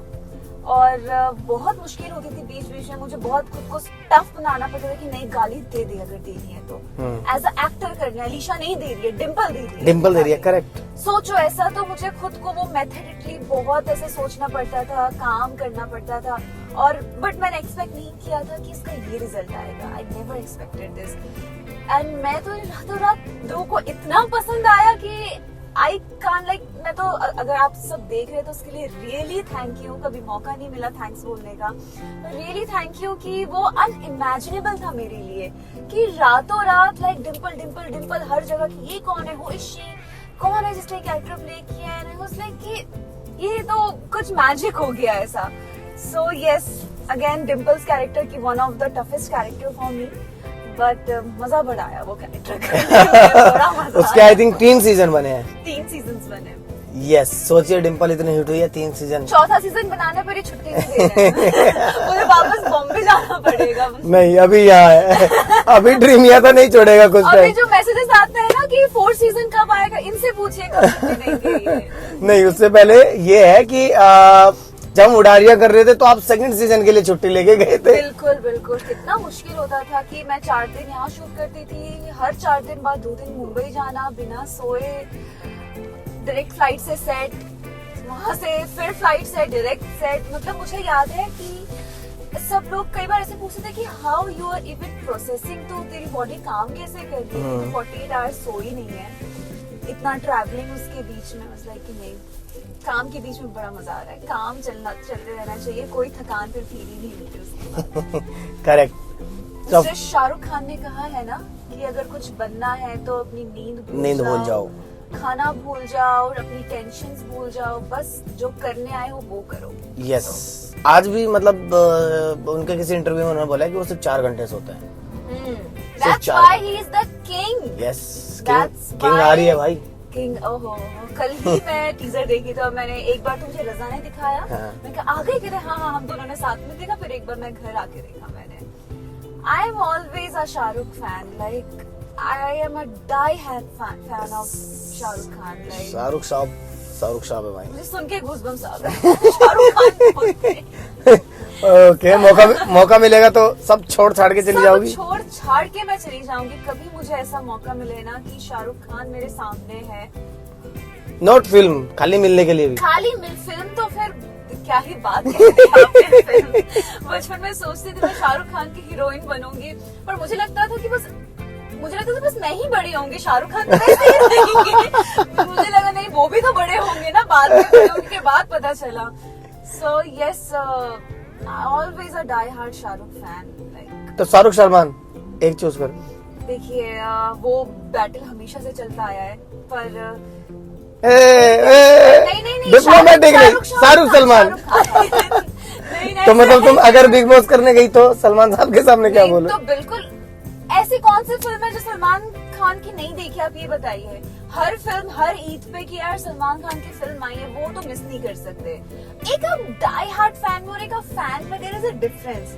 और बहुत मुश्किल होती थी बीच बीच में। मुझे बहुत खुद को टफ बनाना पड़ता था कि नहीं, गाली दे दे अगर देनी है तो। एज अ एक्टर करना है। अलीशा नहीं दे रही है, डिम्पल दे रही है। डिम्पल दे रही है, करेक्ट। सोचो ऐसा, तो मुझे खुद को वो मेथडिकली बहुत ऐसे सोचना पड़ता था, काम करना पड़ता था, और बट मैंने एक्सपेक्ट नहीं किया था कि इसका ये रिजल्ट आएगा। I never expected this, and मैं तो रातों रात लोगों को इतना पसंद आया कि आई कान लाइक, मैं तो अगर आप सब देख रहे हैं तो उसके लिए रियली थैंक यू। कभी मौका नहीं मिला थैंक्स बोलने का, रियली थैंक यू कि वो अनइमेजिनेबल था मेरे लिए कि रातों रात लाइक डिम्पल डिम्पल डिम्पल हर जगह की, ये कौन है, हु इज शी, कौन है जिसने कैरेक्टर प्ले किया है, एंड लाइक कि ये तो कुछ मैजिक हो गया ऐसा। So yes, again Dimple's character की one of the toughest character for me, but मजा बड़ा आया वो कैरेक्टर करने, बड़ा मजा उसके आई थिंक 3 सीजन बने हैं। 3 सीजन्स बने। यस, सोचिए डिम्पल इतनी हिट हुई है, 3 सीजन। चौथा सीजन बनाने पर ही छुट्टी नहीं दे रहे हैं। मुझे वापस बॉम्बे जाना पड़ेगा। नहीं, अभी यहाँ है। अभी ड्रीम यहाँ तो नहीं छोड़ेगा कुछ अभी टाइम। जो मैसेजेस आते हैं ना कि 4th सीजन कब आएगा, इनसे पूछिए कब छुट्टी देंगे ये। नहीं, उससे पहले ये है कि जब हम उड़ारिया कर रहे थे तो आप 2nd सीजन के लिए छुट्टी लेके गए थे। बिल्कुल बिल्कुल, कितना मुश्किल होता था कि मैं 4 दिन यहाँ शूट करती थी, हर 4 दिन बाद 2 दिन मुंबई जाना बिना सोए, डायरेक्ट फ्लाइट से सेट, वहां से फिर फ्लाइट से डायरेक्ट सेट। मतलब मुझे याद है कि सब लोग कई बार ऐसे पूछते थे कि how you are even processing, तो तेरी बॉडी काम कैसे कर रही है, 48 आवर्स सोई नहीं है, इतना ट्रैवलिंग उसके बीच में। लाइक कि नहीं, काम के बीच में बड़ा मजा आ रहा है, काम चलते रहना चाहिए, कोई थकान फिर फील ही नहीं होती उसकी। करेक्ट। जैसे शाहरुख खान ने कहा है ना कि अगर कुछ बनना है तो अपनी नींद भूल जाओ, खाना भूल जाओ और अपनी टेंशन्स भूल जाओ, बस जो करने आए हो वो करो। यस, आज भी मतलब उनके किसी इंटरव्यू में उन्होंने बोला है कि वो सिर्फ 4 घंटे सोते हैं। That's why he is the king. Yes, That's king why- आ रही है भाई। किंग, ओहो, कल ही मैं टीजर देखी तो मैंने एक बार, तुझे रजा ने दिखाया, हाँ। मैं कहा आ गए कहते हाँ हाँ, हम दोनों ने साथ में देखा, फिर एक बार मैं घर आके देखा मैंने। I am always a Shahrukh fan, like I am a die fan of Shahrukh Khan. Like Shahrukh साहब है भाई। मुझे सुन के गूज़बम्स आ गए। शाहरुख खान बोलते हैं। ओके, मौका मिलेगा तो सब छोड़ छाड़ के चली सब जाओगी। छोड़ छाड़ के मैं चली जाऊंगी। कभी मुझे ऐसा मौका मिले ना कि शाहरुख खान मेरे सामने है, नॉट फिल्म, खाली मिलने के लिए भी। खाली फिल्म तो फिर क्या ही बात है। फिल्म बचपन में सोचती थी मैं शाहरुख खान की हीरोइन बनूंगी, पर मुझे लगता था बस मैं ही बड़ी होंगी, शाहरुख खान तो वैसे ही रहेंगे। मुझे लगा नहीं, वो भी तो बड़े होंगे ना, बाद में बड़े होने के बाद पता चला। So yes, always a die hard Shahrukh fan. Like तो शाहरुख सलमान एक चूज कर। देखिए, वो बैटल हमेशा से चलता आया है, पर नहीं, डिप्लोमेटिक नहीं, शाहरुख सलमान। नहीं, तो मतलब तुम अगर बिग बॉस करने गई तो सलमान साहब के सामने क्या बोलो? तो बिल्कुल, ऐसी कौन सी फिल्म है जो सलमान खान की नहीं देखी, आप ये बताइए। हर फिल्म, हर ईद पे की यार सलमान खान की फिल्म आई है, वो तो मिस नहीं कर सकते। एक आप डाई हार्ड फैन में और एक फैन में there is a difference.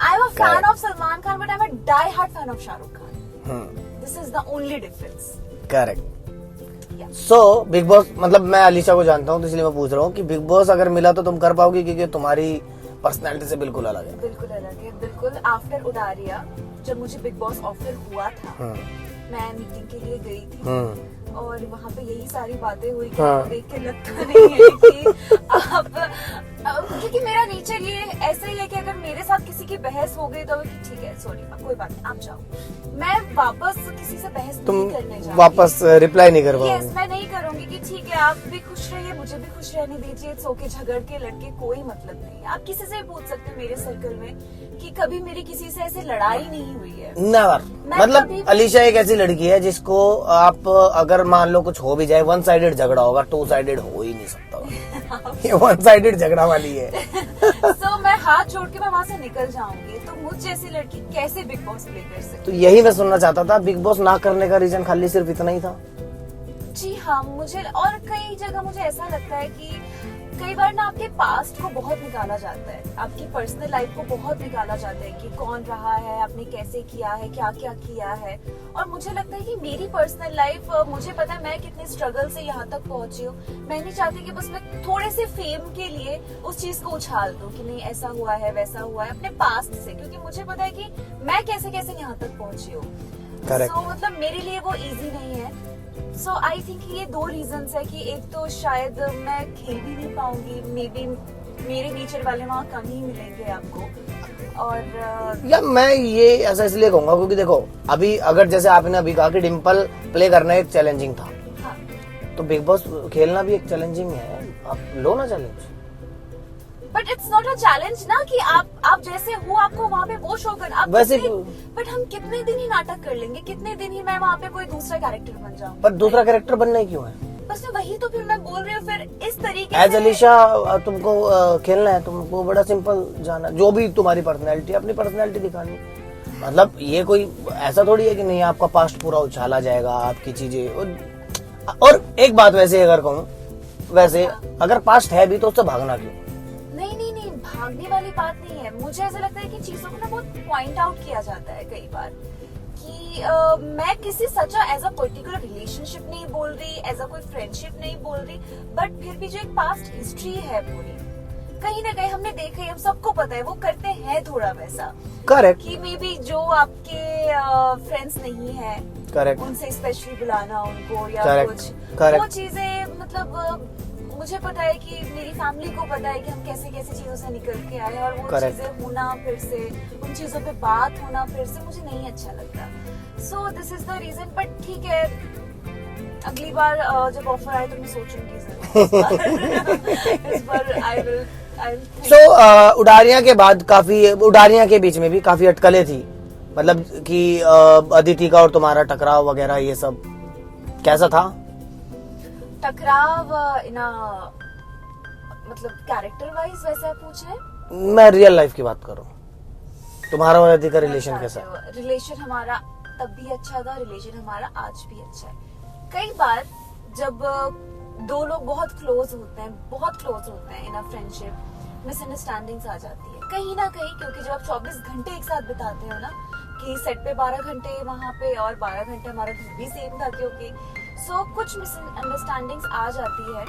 I am a fan of Salman Khan, but I am a die hard fan of Shahrukh Khan. This is the only difference. Correct. So Bigg Boss, मतलब मैं अलीशा को जानता हूँ तो इसलिए मैं पूछ रहा हूँ कि बिग बॉस अगर मिला तो तुम कर पाओगी, क्योंकि तुम्हारी पर्सनैलिटी से बिल्कुल अलग है। बिल्कुल अलग है, बिल्कुल। आफ्टर उड़ारिया जब मुझे बिग बॉस ऑफर हुआ था, मैं मीटिंग के लिए गई थी और वहाँ पे यही सारी बातें हुई कि हाँ। आपको देख के लगता नहीं है कि आप, क्योंकि मेरा नेचर ये ऐसा ही है कि अगर मेरे साथ किसी की बहस हो गई तो ठीक है, सॉरी, कोई बात नहीं, आप जाओ। मैं वापस किसी से बहस तुम नहीं करने जाऊंगी। वापस रिप्लाई नहीं कर पाओगे। यस, मैं नहीं करूंगी कि ठीक है आप भी खुश रहिए, मुझे भी खुश रहने दीजिए, इट्स ओके। झगड़ के लड़के कोई मतलब नहीं। आप किसी से पूछ सकते हैं मेरे सर्कल में कि कभी मेरी किसी से ऐसे लड़ाई नहीं हुई है। नेवर। मतलब अलीशा एक ऐसी लड़की है जिसको आप अगर मान लो कुछ हो भी जाए, 1 साइडेड झगड़ा होगा, 2 साइडेड हो ही नहीं सकता। ये 1 साइडेड झगड़ा वाली है। So, मैं हाथ जोड़ के मैं वहाँ से निकल जाऊंगी। तो मुझ जैसी लड़की कैसे बिग बॉस प्ले कर सकती? तो यही मैं सुनना चाहता था, बिग बॉस ना करने का रीजन खाली सिर्फ इतना ही था? जी हाँ, मुझे और कई जगह मुझे ऐसा लगता है कि कई बार ना आपके पास्ट को बहुत निकाला जाता है, आपकी पर्सनल लाइफ को बहुत निकाला जाता है कि कौन रहा है, आपने कैसे किया है, क्या क्या किया है। और मुझे लगता है कि मेरी पर्सनल लाइफ, मुझे पता है मैं कितने स्ट्रगल से यहाँ तक पहुंची हूँ। मैं नहीं चाहती कि बस मैं थोड़े से फेम के लिए उस चीज को उछाल दूं कि नहीं ऐसा हुआ है, वैसा हुआ है, अपने पास्ट से, क्योंकि मुझे पता है कि मैं कैसे कैसे यहाँ तक पहुंची हूँ। Correct. So, मतलब मेरे लिए वो इजी नहीं है। सो आई थिंक ये दो रीजंस है कि एक तो शायद मैं खेल भी नहीं पाऊंगी, मे बी मेरे नेचर वाले वहाँ कम ही मिलेंगे आपको। और या मैं ये ऐसा इसलिए कहूंगा क्योंकि देखो अभी अगर जैसे आपने अभी कहा कि डिम्पल प्ले करना एक चैलेंजिंग था, हाँ, तो बिग बॉस खेलना भी एक चैलेंजिंग है, आप लो ना challenge. But it's not a challenge ना कि आप जैसे हो आपको वहाँ पे वो शो करना। वैसे बट हम कितने दिन ही नाटक कर लेंगे, कितने दिन ही मैं वहाँ पे कोई दूसरा कैरेक्टर बन जाऊँ। पर दूसरा कैरेक्टर बनना ही क्यों है? बस वही तो फिर मैं बोल रही हूँ, फिर इस तरीके एज से अलीशा तुमको खेलना है, तुमको बड़ा सिंपल जाना, जो भी तुम्हारी पर्सनैलिटी, अपनी पर्सनैलिटी दिखानी। मतलब ये कोई ऐसा थोड़ी है कि नहीं आपका पास्ट पूरा उछाला जाएगा, आपकी चीजें। और एक बात वैसे अगर कहूँ, वैसे अगर पास्ट है भी तो उससे भागना क्यों? नहीं, भागने वाली बात नहीं है। मुझे ऐसा लगता है कि चीजों को ना बहुत पॉइंट आउट किया जाता है कई बार कि मैं किसी such as a particular relationship नहीं बोल रही, एज अ कोई फ्रेंडशिप नहीं बोल रही, बट फिर भी जो एक पास्ट हिस्ट्री है पूरी, कहीं ना कहीं हमने देखा है, हम सबको पता है वो करते हैं थोड़ा वैसा। करेक्ट। कि मे बी जो आपके फ्रेंड्स नहीं है, करेक्ट। उनसे स्पेशली बुलाना उनको या Correct. कुछ Correct. वो चीजें, मतलब मुझे पता है कि मेरी फैमिली को पता है कि हम कैसे कैसे चीजों से निकल के आए हैं, और वो Correct. चीजें होना फिर से, उन चीजों पे बात होना फिर से मुझे नहीं अच्छा लगता। So this is the reason. But ठीक है, अगली बार जब ऑफर आए तो मैं सोचूंगी जरूर। इस बार आई विल सो उडारियां के बाद काफी, उडारियां के बीच में भी काफी अटकलें थी, मतलब कि अदिति का और तुम्हारा टकराव वगैरह, ये सब कैसा था? टकराव ना, मतलब कैरेक्टर वाइज वैसे आप पूछ रहे हैं? मैं रियल लाइफ की बात करूं, तुम्हारा और अदिति का रिलेशन कैसा है? रिलेशन हमारा तब भी अच्छा था, रिलेशन हमारा आज भी अच्छा है। कई बार जब दो लोग बहुत क्लोज होते हैं इन अ फ्रेंडशिप, मिसअंडरस्टैंडिंग्स आ जाती है कहीं ना कहीं, क्योंकि जब आप 24 घंटे एक साथ बिताते हो ना, कि सेट पे 12 घंटे वहाँ पे और 12 घंटे हमारा घर भी सेम था, क्योंकि सो कुछ मिसअंडरस्टैंडिंग्स आ जाती है।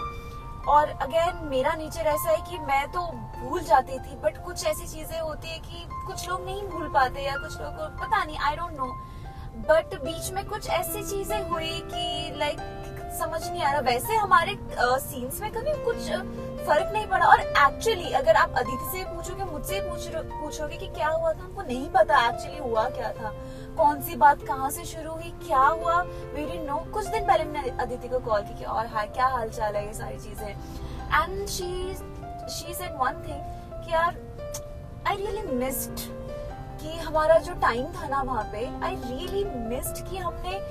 और अगेन मेरा नेचर ऐसा है कि मैं तो भूल जाती थी, बट कुछ ऐसी चीजें होती है कि कुछ लोग नहीं भूल पाते, या कुछ लोगों को पता नहीं, आई डोंट नो। बट बीच में कुछ ऐसी चीजें हुई कि लाइक समझ नहीं आ रहा। वैसे हमारे सीन्स में कभी कुछ फर्क नहीं पड़ा, और एक्चुअली अगर आप अदिति से पूछोगे, मुझसे पूछोगे कि क्या हुआ था, हमको नहीं पता एक्चुअली हुआ क्या था, कौन सी बात कहाँ से शुरू हुई, क्या हुआ, वी डिडंट नो। कुछ दिन पहले मैंने अदिति को कॉल की और हाय क्या हाल चाल है, ये सारी चीजें, and she said one thing कि यार आई रियली मिस्ड कि हमारा जो टाइम था ना वहाँ पे, आई रियली मिस्ड कि हमने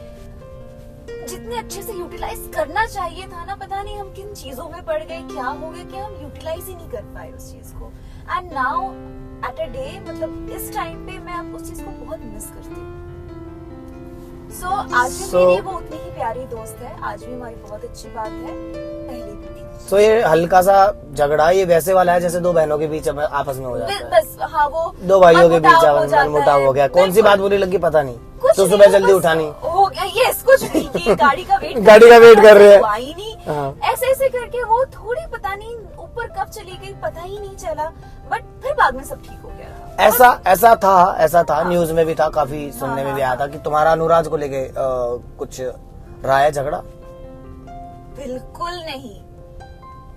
जितने अच्छे से यूटिलाइज करना चाहिए था ना, पता नहीं हम किन चीजों में पड़ गए, क्या हो गया कि हम यूटिलाइज ही नहीं कर पाए उस चीज को। And now at a day, मतलब इस टाइम पे मैं उस चीज को बहुत मिस करती हूँ। सो आज भी मेरी वो उतनी ही प्यारी दोस्त है, आज भी हमारी बहुत अच्छी बात है, पहले भी थी। तो ये हल्का सा झगड़ा ये वैसे वाला है जैसे दो बहनों के बीच आपस में हो जाता है, बस हाँ, वो दो भाइयों के बीच मनमुटाव हो गया, कौन सी बात बुरी लगी पता नहीं, कुछ तो नहीं, सुबह जल्दी बस उठानी हो गया, यस कुछ नहीं कि गाड़ी का वेट कर रहे हैं, आई नहीं, हाँ। ऐसे ऐसे करके वो थोड़ी पता नहीं ऊपर कब चली गई, पता ही नहीं चला, बट फिर बाद में सब ठीक हो गया। ऐसा था न्यूज में भी था, काफी सुनने में भी आया था कि तुम्हारा अनुराज को लेके कुछ रहा है झगड़ा। बिल्कुल नहीं,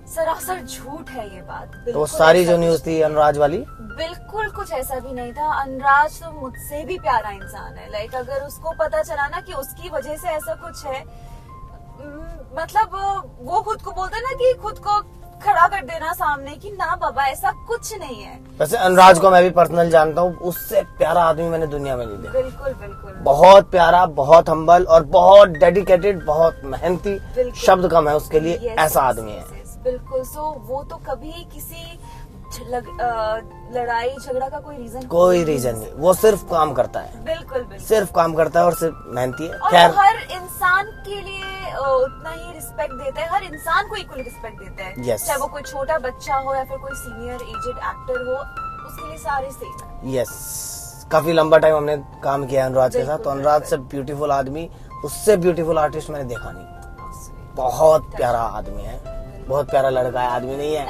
सरासर झूठ है ये बात। तो सारी जो न्यूज थी अनुराज वाली, बिल्कुल कुछ ऐसा भी नहीं था। अनुराज तो मुझसे भी प्यारा इंसान है, लाइक अगर उसको पता चला ना कि उसकी वजह से ऐसा कुछ है, मतलब वो खुद को बोलते ना कि खुद को खड़ा कर देना सामने कि ना बाबा ऐसा कुछ नहीं है। वैसे अनुराज को मैं भी पर्सनल जानता हूँ, उससे प्यारा आदमी मैंने दुनिया में नहीं देखा। बिल्कुल बिल्कुल, बहुत प्यारा, बहुत हम्बल और बहुत डेडिकेटेड, बहुत मेहनती, शब्द कम है उसके लिए, ऐसा आदमी है। बिल्कुल। सो वो तो कभी किसी लड़ाई झगड़ा का कोई रीजन नहीं, वो सिर्फ काम करता है। बिल्कुल सिर्फ काम करता है और सिर्फ मेहनती है। और खैर, हर इंसान के लिए उतना ही रिस्पेक्ट देता है, हर इंसान को इक्वल रिस्पेक्ट देता है। Yes. चाहे वो कोई छोटा बच्चा हो या फिर कोई सीनियर एजेड एक्टर हो, उसके लिए सारे सेम है। यस, काफी लंबा टाइम हमने काम किया अनुराज के साथ, तो अनुराज से ब्यूटीफुल आदमी, उससे ब्यूटीफुल आर्टिस्ट मैंने देखा नहीं। बहुत प्यारा आदमी है, बहुत प्यारा लड़का है, आदमी नहीं है।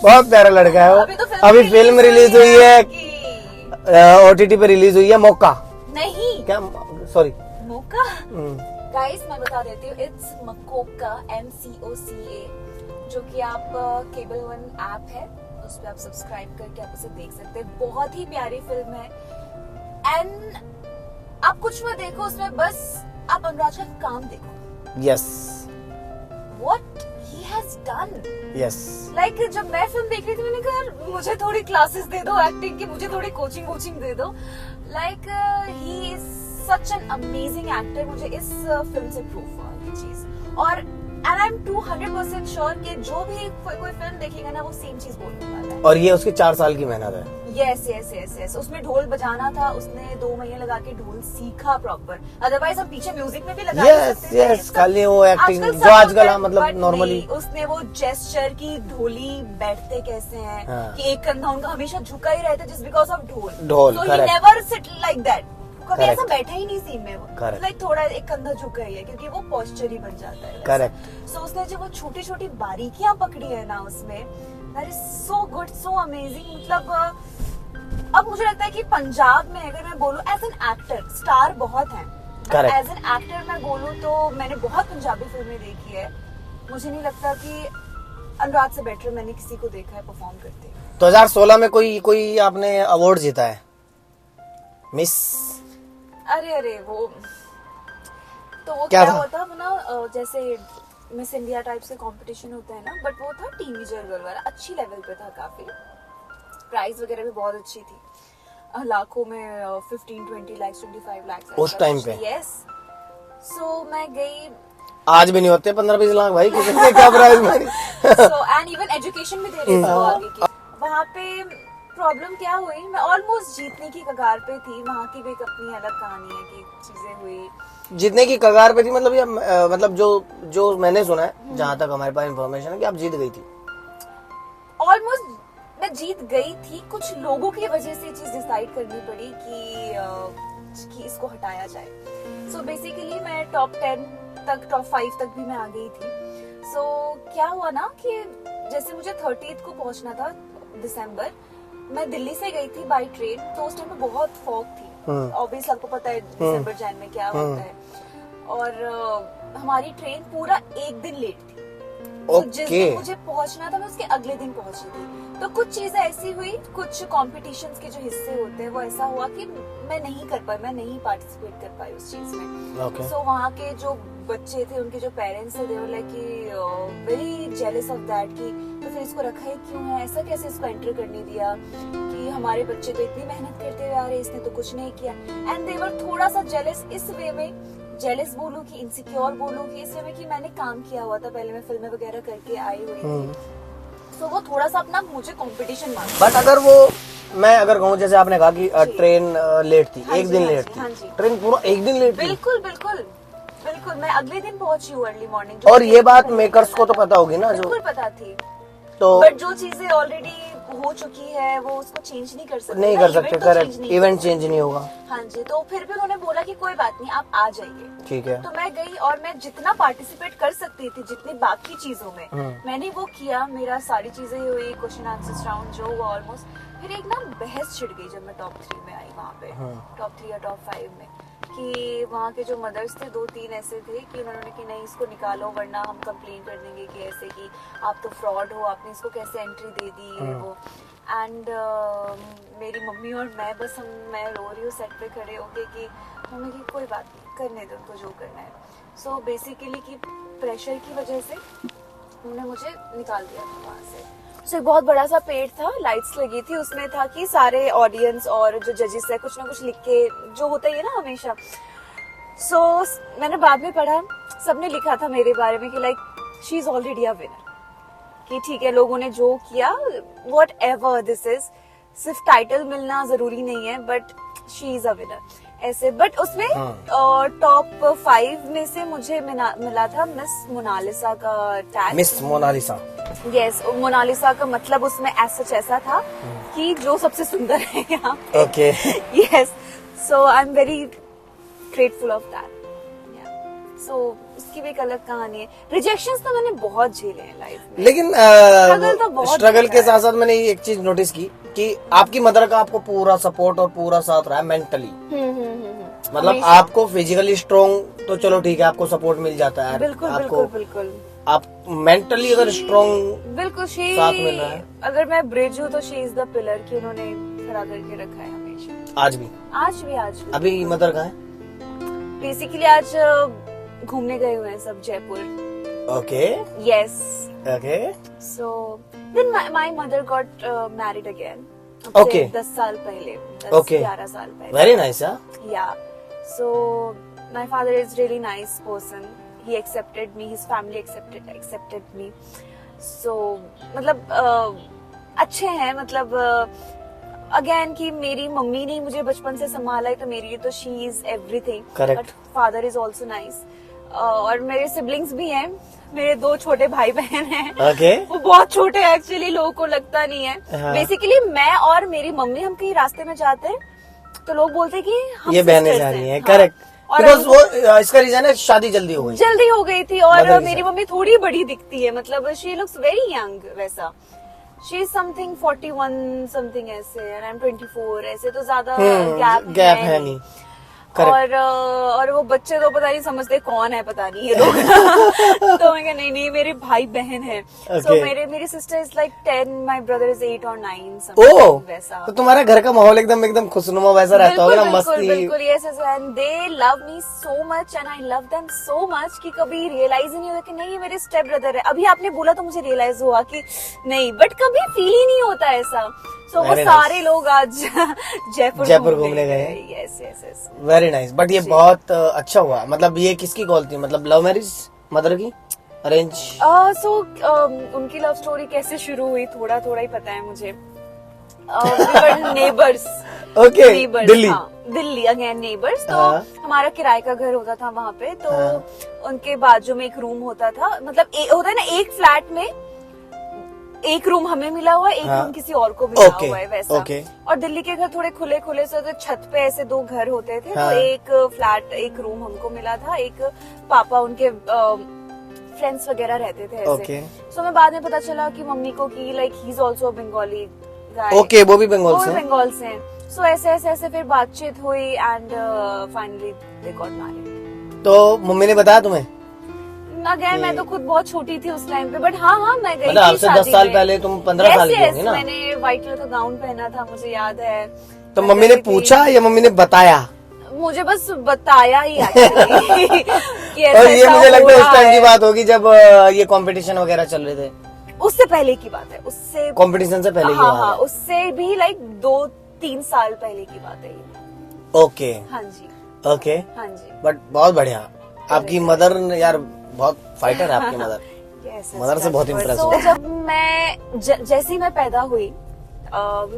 बहुत प्यारा लड़का है वो। अभी फिल्म रिलीज हुई है, OTT पे रिलीज हुई है, मौका नहीं, क्या, सॉरी मौका गाइस मैं बता देती हूँ, इट्स मकोका, MCOCA, जो कि आप केबल वन ऐप है, उस पर आप सब्सक्राइब करके आप उसे देख सकते हैं। बहुत ही प्यारी फिल्म है एंड आप कुछ मत देखो उसमें, बस आप अनुराग का काम देखो। Yes, what he has done. Yes, like जब मैं फिल्म देख रही थी, मैंने कहा मुझे थोड़ी क्लासेस दे दो एक्टिंग की, मुझे थोड़ी कोचिंग वोचिंग दे दो। Like he is such an amazing actor. मुझे इस फिल्म से प्रूफ हुआ ये चीज, और एंड आई एम 200% श्योर कि जो भी कोई फिल्म देखेगा ना, वो सेम चीज बोलने वाला है। और ये उसकी 4 साल की मेहनत है। यस यस यस यस, उसमें ढोल बजाना था, उसने 2 महीने लगा के ढोल सीखा प्रॉपर। अदरवाइज हम पीछे म्यूजिक में भी लगा सकते थे। यस, खाली वो एक्टिंग जो आजकल मतलब नॉर्मली। उसने वो जेस्चर की ढोली बैठते कैसे हैं, हाँ। कि एक कंधा उनका हमेशा झुका ही रहता है जस्ट बिकॉज ऑफ ढोल। ढोल, so he correct. never sit like that। कभी Correct. ऐसा बैठा ही नहीं सीन में वो, Correct. लाइक थोड़ा एक कंधा झुका ही है, क्योंकि वो पोस्चर ही बन जाता है। करेक्ट। सो उसने जो वो छोटी छोटी बारीकियां पकड़ी है ना उसमें, that is so good, so amazing. मतलब अब मुझे लगता है कि पंजाब में अगर मैं बोलूं एज एन एक्टर, स्टार बहुत हैं, Correct. एज एन एक्टर मैं बोलूं तो मैंने बहुत पंजाबी फिल्में देखी है। मुझे नहीं लगता कि अनुराग से बेटर मैंने किसी को देखा है परफॉर्म करते। 2016 में कोई आपने अवार्ड जीता है? मिस? अरे वो तो वो क्या क्या था? होता वो ना, जैसे मिस इंडिया टाइप से कंपटीशन होता है ना, बट वो था टीनेजर गर्ल वाला, अच्छी लेवल पे था काफी। प्राइस वगैरह भी बहुत अच्छी थी, लाखों में 15-20 लाख 25 लाख उस टाइम पे? यस। सो मैं गई। आज भी नहीं होते 15-20 लाख भाई, किसी ने क्या प्राइस मारी। सो एंड इवन एजुकेशन भी दे रहे थे वो आगे की। वहाँ पे प्रॉब्लम क्या हुई, मैं ऑलमोस्ट जीतने की कगार पे थी। वहाँ की भी एक अपनी अलग कहानी है कि चीजें हुई। जीतने की कगार पे थी मतलब, ये मतलब जो मैंने सुना है, जहाँ तक हमारे पास इन्फॉर्मेशन है, कि आप जीत गई थी। ऑलमोस्ट मैं जीत गई थी, कुछ लोगों की वजह से ये चीज डिसाइड करनी पड़ी कि इसको हटाया जाए। सो बेसिकली मैं टॉप 10 तक, टॉप 5 तक भी मैं आ गई थी। सो क्या हुआ ना कि जैसे मुझे 30th को पहुंचना था दिसंबर, मैं दिल्ली से गई थी बाय ट्रेन, तो उस टाइम पे बहुत फॉग थी। ऑब्वियस आपको पता है दिसंबर जैन में क्या होता है। और हमारी ट्रेन पूरा एक दिन लेट थी। तो जिस दिन मुझे पहुंचना था मैं उसके अगले दिन पहुंची थी। तो कुछ चीजें ऐसी हुई, कुछ कॉम्पिटिशन्स के जो हिस्से होते हैं वो ऐसा हुआ कि मैं नहीं कर पाई, मैं नहीं पार्टिसिपेट कर पाई उस चीज में। सो वहाँ के जो बच्चे थे, उनके जो पेरेंट्स थे, they were like very jealous of that कि तो फिर इसको रखा ही क्यों है, ऐसा कैसे इसको एंटर करने दिया, कि हमारे बच्चे तो इतनी मेहनत करते हुए आ रहे, इसने तो कुछ नहीं किया। एंड दे वर थोड़ा सा जेलस, इस वे में जेलस बोलूं कि इनसिक्योर बोलूं कि इस वे में कि मैंने काम किया हुआ था पहले, मैं फिल्में वगैरह करके आई हुई थी। तो वो थोड़ा सा अपना मुझे कंपटीशन मांगा। बट अगर वो मैं अगर कहूँ, जैसे आपने कहा कि ट्रेन लेट थी, एक दिन लेट थी, ट्रेन पूरा एक दिन लेट थी। बिल्कुल बिल्कुल बिल्कुल, मैं अगले दिन पहुंची हूँ अर्ली मॉर्निंग। और ये बात मेकर्स को तो पता होगी ना, जो बिल्कुल पता थी। तो बट जो चीजें ऑलरेडी हो चुकी है वो उसको चेंज नहीं कर सकते। नहीं कर सकते, करेक्ट, इवेंट चेंज नहीं होगा। हाँ जी, तो फिर भी उन्होंने बोला कि कोई बात नहीं, आप आ जाइए। ठीक है। तो मैं गई और मैं जितना पार्टिसिपेट कर सकती थी, जितनी बाकी चीजों में मैंने वो किया। मेरा सारी चीजें हुई, क्वेश्चन आंसर राउंड जो हुआ ऑलमोस्ट। फिर एक ना बहस छिड़ गई जब मैं टॉप 3 में आई वहाँ पे, टॉप 3 या टॉप 5 में, कि वहाँ के जो मदर्स थे 2-3 ऐसे थे कि उन्होंने कि नहीं इसको निकालो वरना हम कंप्लेन कर देंगे कि ऐसे कि आप तो फ्रॉड हो, आपने इसको कैसे एंट्री दे दी है वो। एंड मेरी मम्मी और मैं बस मैं रो रही हूँ सेट पे खड़े होके कि मम्मी की कोई बात नहीं, करने दो उनको जो करना है। सो बेसिकली कि प्रेशर की वजह से उन्होंने मुझे निकाल दिया था वहाँ से। सो एक बहुत बड़ा सा पेड़ था, लाइट्स लगी थी, उसमें था कि सारे ऑडियंस और जो जजेस है कुछ ना कुछ लिख के, जो होता ही है ना हमेशा। सो मैंने बाद में पढ़ा, सबने लिखा था मेरे बारे में कि like she is already a winner, कि ठीक है लोगों ने जो किया वॉट एवर दिस इज, सिर्फ टाइटल मिलना जरूरी नहीं है, but she is a winner ऐसे। बट उसमें टॉप 5 में से मुझे मिला था मिस मोनालिसा का tag. Miss Monalisa, yes, Monalisa का मतलब उसमें ऐसा था कि जो सबसे सुंदर है यहाँ। Okay, yes, so I am very grateful of that. So उसकी भी एक अलग कहानी है। रिजेक्शंस तो मैंने बहुत झेले हैं लाइफ में, लेकिन स्ट्रगल के साथ साथ मैंने एक चीज नोटिस की कि आपकी मदर का आपको पूरा सपोर्ट और पूरा साथ रहा है मेंटली। मतलब आपको फिजिकली स्ट्रॉन्ग तो चलो ठीक है, आपको सपोर्ट मिल जाता है। बिल्कुल आपको बिल्कुल बिल्कुल आप मेंटली अगर स्ट्रॉन्ग बिल्कुल साथ मिल रहा है। अगर मैं ब्रिज हूँ तो शी इज द पिलर कि उन्होंने खड़ा करके रखा है हमेशा। आज भी आज भी अभी मदर कहाँ है? बेसिकली आज घूमने गए हुए हैं सब Jaipur. Okay yes okay so then my mother got married again. Okay. 10 साल पहले, 11 साल पहले। Very nice. Yeah. So my father is really nice person. He accepted me. His family accepted me. So मतलब अच्छे हैं, मतलब अगेन कि मेरी मम्मी ने मुझे बचपन से संभाला है तो मेरे लिए तो she is everything. Correct. Father is also nice. और मेरे सिबलिंग्स भी हैं, मेरे 2 छोटे भाई बहन हैं। ओके वो बहुत छोटे हैं एक्चुअली, लोगों को लगता नहीं है। हाँ। बेसिकली मैं और मेरी मम्मी हम कहीं रास्ते में जाते हैं तो लोग बोलते हैं कि हम ये बहनें sisters जा हैं। रही हैं। हाँ। करेक्ट। और बिकॉज वो इसका रीजन है शादी जल्दी हो गई। जल्दी हो गई थी मदर और की मेरी साथ। मम्मी थोड़ी बड़ी दिखती है, मतलब शी लुक्स वेरी यंग वैसा। शी इज समथिंग 41 समथिंग ऐसे, एंड आई एम 24 ऐसे, तो ज्यादा गैप है नहीं। और वो बच्चे तो पता नहीं समझते कौन है, पता नहीं ये लोग। तो मैं कहा नहीं मेरे भाई बहन है। सो मेरी sister is like 10, my brother is 8 और 9 ओह, वैसा। तो तुम्हारा घर का माहौल एकदम खुशनुमा वैसा रहता होगा ना, मस्ती। बिल्कुल yes and they love me so much and I love them so much कि कभी रियलाइज ही नहीं होता कि नहीं ये मेरे स्टेप ब्रदर है। अभी आपने बोला तो मुझे रियलाइज हुआ कि नहीं, बट कभी फील ही नहीं होता ऐसा। सो वो सारे लोग आज जयपुर घूमने गए। Yes yes yes very nice. But ये बहुत अच्छा हुआ। मतलब ये किसकी कॉल थी? मतलब लव मैरिज मदर की, अरेंज? सो उनकी लव स्टोरी कैसे शुरू हुई थोड़ा ही पता है मुझे। Neighbours. Okay, Delhi. Delhi again neighbours. तो हाँ। हमारा किराए का घर होता था वहाँ पे, तो उनके बाजू में एक रूम होता था, मतलब होता है ना एक फ्लैट में एक रूम हमें मिला हुआ है, एक रूम किसी और को मिला हुआ है वैसा। और दिल्ली के घर थोड़े खुले से, तो छत पे ऐसे 2 घर होते थे। तो एक फ्लैट, एक रूम हमको मिला था, एक पापा उनके फ्रेंड्स वगैरह रहते थे ऐसे। सो मैं बाद में पता चला कि मम्मी को कि like he is also Bengali guy. Okay, वो भी बंगाल से। सो ऐसे फिर बातचीत हुई and finally they got married. तो मम्मी ने बताया तुम्हें? अगेन मैं तो खुद बहुत छोटी थी उस टाइम पे, बट हाँ मैं गई मतलब थी आपसे 10 साल पहले तुम 15 साल की होंगी ना? मैंने व्हाइट कलर का गाउन पहना था, मुझे याद है। तो मम्मी ने पूछा या मम्मी ने बताया? मुझे बस बताया ही एक्चुअली। और ये मुझे लगता है उस टाइम की बात होगी जब ये कंपटीशन वगैरह चल रहे थे। उससे पहले की बात है, उससे कंपटीशन से पहले की बात है। उससे भी लाइक 2-3 साल पहले की बात है ये। ओके हाँ जी ओके हाँ जी। बट बहुत बढ़िया। आपकी मदर यार बहुत फाइटर है आपकी मदर। मदर से बहुत इम्प्रेस हुआ। जब मैं जैसे ही मैं पैदा हुई,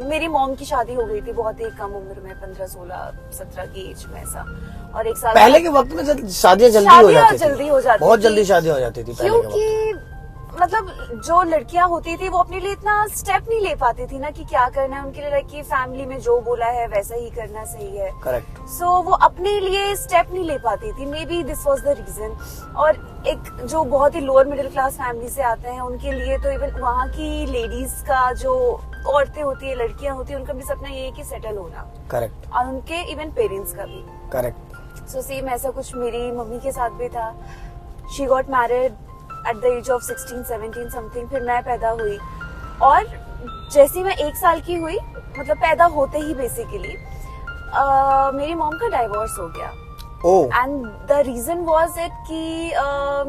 मेरी मॉम की शादी हो गई थी बहुत ही कम उम्र में, 15, 16, 17 की एज में ऐसा। और 1 साल पहले के वक्त में शादियां जल्दी हो जाती थी, बहुत जल्दी शादी हो जाती थी पहले के वक्त। क्योंकि मतलब जो लड़कियां होती थी वो अपने लिए इतना स्टेप नहीं ले पाती थी ना कि क्या करना है उनके लिए, कि फैमिली में जो बोला है वैसा ही करना सही है। करेक्ट। सो वो अपने लिए स्टेप नहीं ले पाती थी, maybe this was the reason. और एक जो बहुत ही लोअर मिडिल क्लास फैमिली से आते हैं उनके लिए तो इवन वहाँ की लेडीज का, जो औरतें होती है, लड़कियां होती है, उनका भी सपना ये है कि सेटल होना। करेक्ट। और उनके इवन पेरेंट्स का भी। करेक्ट। सो सेम ऐसा कुछ मेरी मम्मी के साथ भी था। She got married at the age of 16-17 something. फिर मैं पैदा हुई और जैसे मैं 1 साल की हुई, मतलब पैदा होते ही बेसिकली मेरी मॉम का डाइवोर्स हो गया। And the reason was it कि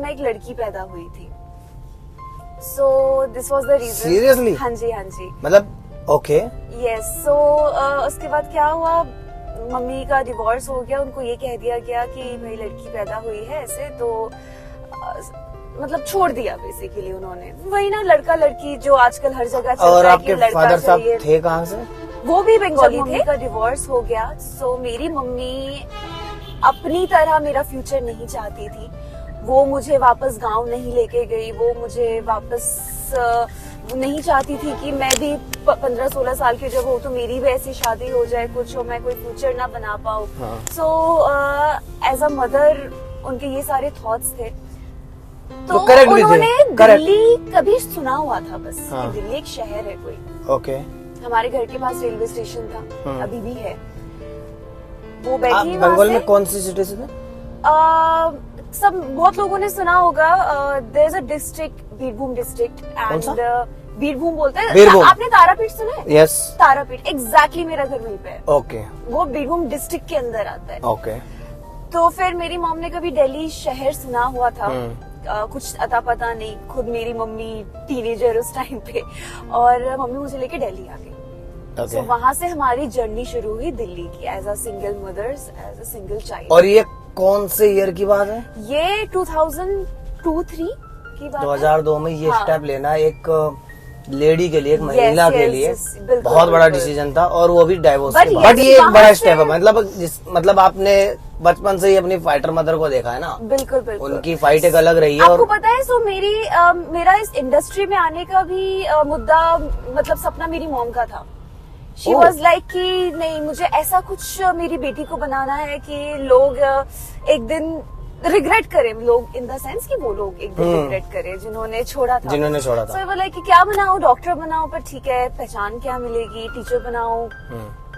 मैं एक लड़की पैदा हुई थी। So this was the reason. Seriously? हाँ जी मतलब ओके। यस। सो उसके बाद क्या हुआ, मम्मी का डिवोर्स हो गया, उनको ये कह दिया गया कि मेरी लड़की पैदा हुई है ऐसे, तो मतलब छोड़ दिया बेसिकली उन्होंने। वही ना, लड़का लड़की जो आजकल हर जगह चल और रहा है। आपके फादर साहब थे कहाँ से? वो भी बंगाली थे। मम्मी का डिवोर्स हो गया, सो मेरी मम्मी अपनी तरह मेरा फ्यूचर नहीं चाहती थी। वो मुझे वापस गांव नहीं लेके गई, वो मुझे वापस नहीं चाहती थी कि मैं भी 15-16 साल की जब हो तो मेरी भी ऐसी शादी हो जाए, कुछ हो, मैं कोई फ्यूचर ना बना पाऊँ। सो एज अ मदर उनके ये सारे थॉट्स थे। तो उन्होंने दिल्ली कभी सुना हुआ था बस कि दिल्ली एक शहर है कोई। ओके। हमारे घर के पास रेलवे स्टेशन था, अभी भी है। वो बैठी बंगाल में कौन सी सिटी से थे? सब बहुत लोगों ने सुना होगा, there is a district, Birbhum district, कौन सा? एंड बीरभूम बोलते हैं। बीरभूम। आपने तारापीठ सुना है? यस। तारापीठ एग्जैक्टली मेरा घर वहीं पे है। ओके वो बीरभूम डिस्ट्रिक्ट के अंदर आता है। ओके। तो फिर मेरी मॉम ने कभी दिल्ली शहर सुना हुआ था, कुछ अता पता नहीं, खुद मेरी मम्मी टीनेजर उस टाइम पे, और मम्मी मुझे लेके दिल्ली आ गई। ओके। तो वहां से हमारी जर्नी शुरू हुई दिल्ली की, as a single mothers, as a single child. और ये कौन से ईयर की बात है? ये 2002-3 की बात है। 2002 में ये हाँ। स्टेप लेना एक लेडी के लिए, एक महिला के yes, लिए yes, बिल्कुल, बहुत बड़ा बिल्कुल। डिसीजन था, और वो भी डाइवोर्स But के बाद। yes, बट ये एक वहाँ बड़ा से- स्टेप है, मतलब आपने बचपन से ही अपनी फाइटर मदर को देखा है ना, बिल्कुल बिल्कुल। उनकी फाइट एक अलग रही है। आपको और पता है, सो मेरा इस इंडस्ट्री में आने का भी मुद्दा, मतलब सपना मेरी मॉम का था। She Oh. वॉज लाइक कि नहीं, मुझे ऐसा कुछ मेरी बेटी को बनाना है कि लोग एक दिन रिग्रेट करें, लोग इन द सेंस कि वो लोग एक दिन रिग्रेट करें जिन्होंने छोड़ा था। जिन्होंने छोड़ा था। So, वो लाइक कि क्या बनाओ, डॉक्टर बनाओ, पर ठीक है पहचान क्या मिलेगी, टीचर बनाओ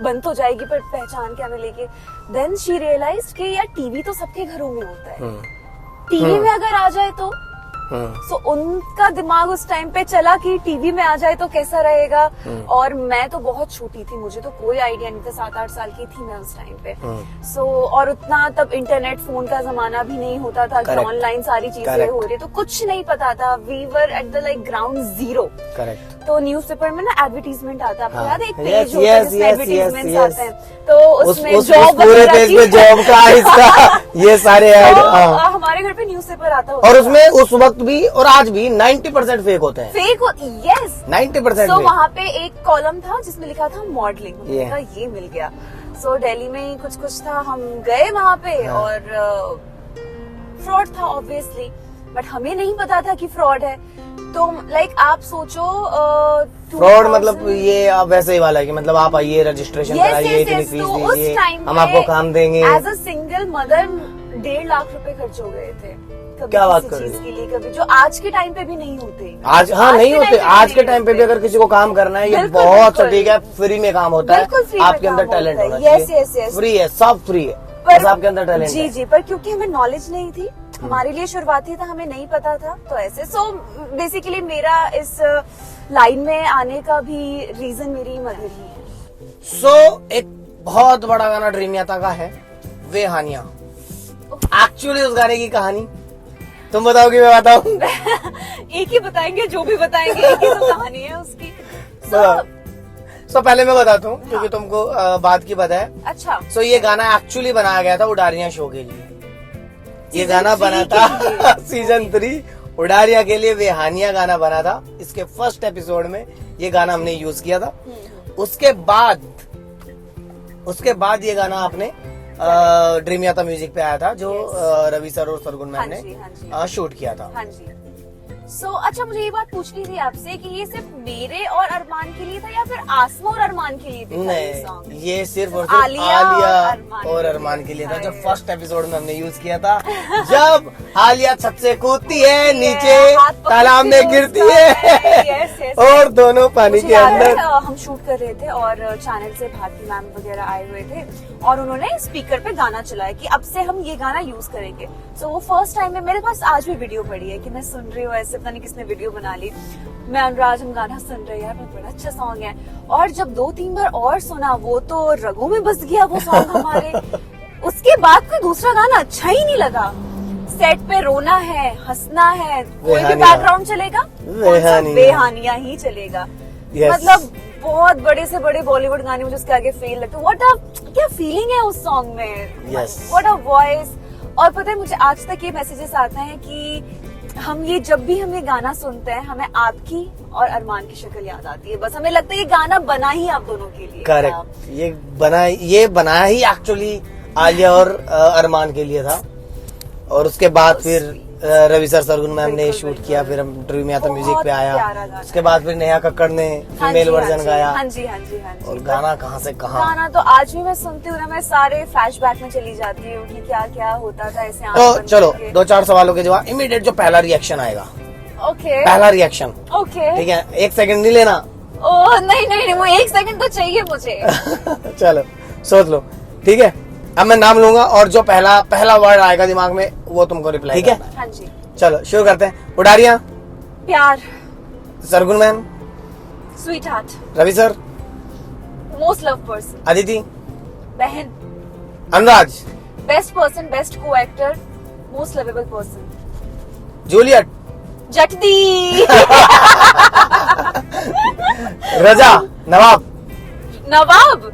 बन तो जाएगी, पर पहचान क्या मिलेगी। देन शी रियलाइज्ड कि यार टीवी तो सबके घरों में होता है, टीवी में अगर आ जाए तो सो उनका दिमाग उस टाइम पे चला कि टीवी में आ जाए तो कैसा रहेगा। और मैं तो बहुत छोटी थी, मुझे तो कोई आइडिया नहीं था, 7-8 साल की थी मैं उस टाइम पे। सो और उतना तब इंटरनेट फोन का जमाना भी नहीं होता था कि Correct. ऑनलाइन सारी चीजें Correct. हो रही, तो कुछ नहीं पता था। We were at the like ground zero. Correct. तो न्यूज़पेपर में ना एडवर्टीजमेंट आता है, आपको हाँ। याद है? एक Yes, पेज होता है yes, जिसमें yes, एडवर्टीजमेंट्स yes, आते हैं, तो उसमें उस जॉब पूरे पेज पे जॉब का इसका ये सारे ऐड। तो हमारे घर पे न्यूज़पेपर आता होता और था। उसमें उस वक्त भी और आज भी 90% फेक होते हैं। फेक यस 90% तो फेक। वहाँ पे एक कॉलम था जिसमें लिखा था मॉडलिंग, हमने Yeah. कहा ये मिल गया। सो दिल्ली में ही कुछ था, हम गए वहाँ पे हाँ। और फ्रॉड था ऑब्वियसली, बट हमें नहीं पता था कि फ्रॉड है। तो लाइक आप सोचो फ्रॉड मतलब ये आप वैसे ही वाला है कि मतलब आप आइए, रजिस्ट्रेशन कराइए, इतनी फीस तो उस दीजिए, टाइम हम आपको काम देंगे। As a single mother 1.5 lakh रुपए खर्च हो गए थे कभी क्या बात किसी कर रही चीज हो? के लिए, कभी जो आज के टाइम पे भी नहीं होते। आज हाँ नहीं के होते। time पे आज के नहीं टाइम पे भी होते। अगर किसी को काम करना है, ये बिल्कुल, बहुत बिल्कुल। सटीक है, फ्री में काम होता है। बिल्कुल free में आपके अंदर काम टैलेंट होता है। होना Yes, yes, चाहिए। yes. फ्री है, सब फ्री है, पर बस आपके अंदर टैलेंट जी है। जी, पर क्योंकि हमें नॉलेज नहीं थी, हमारे लिए शुरुआती था, हमें नहीं पता था, तो ऐसे। सो बेसिकली मेरा इस लाइन में आने का भी रीजन मेरी मदर ही है। सो एक बहुत बड़ा गाना ड्रीम याता का है, वे हानिया। एक्चुअली उस गाने की कहानी तुम बताओ कि मैं बताऊं? एक ही बताएंगे, जो भी बताएंगे एक ही तो कहानी है उसकी। सो पहले मैं बताता हूँ क्योंकि तुमको बात की पता है। अच्छा, सो ये गाना एक्चुअली बनाया गया था उडारिया शो के लिए। ये Season गाना 3 बना के था लिए। सीजन 3 उडारिया के लिए, वे हानिया गाना बना था। इसके फर्स्ट एपिसोड में ये गाना हमने यूज किया था। उसके बाद ये गाना आपने ड्रीम याता म्यूजिक पे आया था, जो रवि सर और सरगुन मैम हाँ ने जी, हाँ जी। शूट किया था। हाँ जी। सो अच्छा, मुझे ये बात पूछनी थी आपसे कि ये सिर्फ मेरे और अरमान के लिए था या फिर आसमा और अरमान के लिए भी था ये सॉन्ग? नहीं, ये सिर्फ और सिर्फ आलिया और अरमान के लिए था, जो फर्स्ट एपिसोड में हमने यूज किया था। जब आलिया छत से कूदती है, नीचे हाथ पकड़ती तालाब में है गिरती उसका, है yes, yes, और दोनों पानी मुझे के याद है, अंदर। हम शूट कर रहे थे और चैनल से भारती मैम वगैरह आए हुए थे और उन्होंने स्पीकर पे गाना चलाया कि अब से हम ये गाना यूज करेंगे। सो वो फर्स्ट टाइम में मेरे पास आज भी वीडियो पड़ी है कि मैं सुन रही हूँ, ऐसे पता नहीं किसने वीडियो बना ली, मैं अनुराज हम गाना सुन रहे हैं, यार बहुत बड़ा अच्छा सॉन्ग है। और जब 2-3 बार और सुना, वो तो रगों में बस गया वो सॉन्ग हमारे। उसके बाद कोई दूसरा गाना अच्छा ही नहीं लगा। सेट पे रोना है, हंसना है, कोई भी बेहानिया। बैकग्राउंड चलेगा, बेहानिया। बेहानिया ही चलेगा। Yes. मतलब बहुत बड़े से बड़े बॉलीवुड गाने मुझे उसके आगे फेल लगते। व्हाट अ क्या फीलिंग है उस सॉन्ग में, Yes. What a voice. और पता है मुझे आज तक ये मैसेजेस आते हैं कि हम ये जब भी हम ये गाना सुनते हैं, हमें आपकी और अरमान की शक्ल याद आती है। बस हमें लगता है ये गाना बना ही आप दोनों के लिए। करेक्ट, ये बनाया ही एक्चुअली आलिया और अरमान के लिए था। और उसके बाद फिर रवि सर सरगुन मैम ने बिल्कुल, शूट बिल्कुल। किया, फिर हम ड्रीम याता म्यूजिक पे बहुत आया। प्यारा गाना उसके बाद फिर नेहा कक्कड़ ने हाँ फीमेल जी, हाँ वर्जन जी, गाया। हाँ जी, हाँ जी, हाँ जी। और गाना कहाँ से कहाँ। गाना तो आज भी मैं सुनती हूँ ना, मैं सारे फ्लैशबैक में चली जाती हूँ कि क्या क्या होता था ऐसे आंख तो बंद चलो करके। 2-4 सवालों के जवाब। इमीडिएट जो पहला रिएक्शन आएगा, ओके पहला रिएक्शन, ओके। ठीक है, 1 सेकंड नहीं लेना। ओ नहीं नहीं नहीं, वो 1 सेकंड तो चाहिए मुझे। चलो सोच लो, ठीक है। अब मैं नाम लूंगा और जो पहला वर्ड आएगा दिमाग में वो तुमको रिप्लाई, ठीक है? हाँ जी। चलो शुरू करते हैं। उडारिया, प्यार। Sargun ma'am, sweet heart. Ravi sir, most love person. Aditi, बहन। Anuraj, best person, best co actor, most lovable person. Juliet, जटदी। रजा, नवाब, नवाब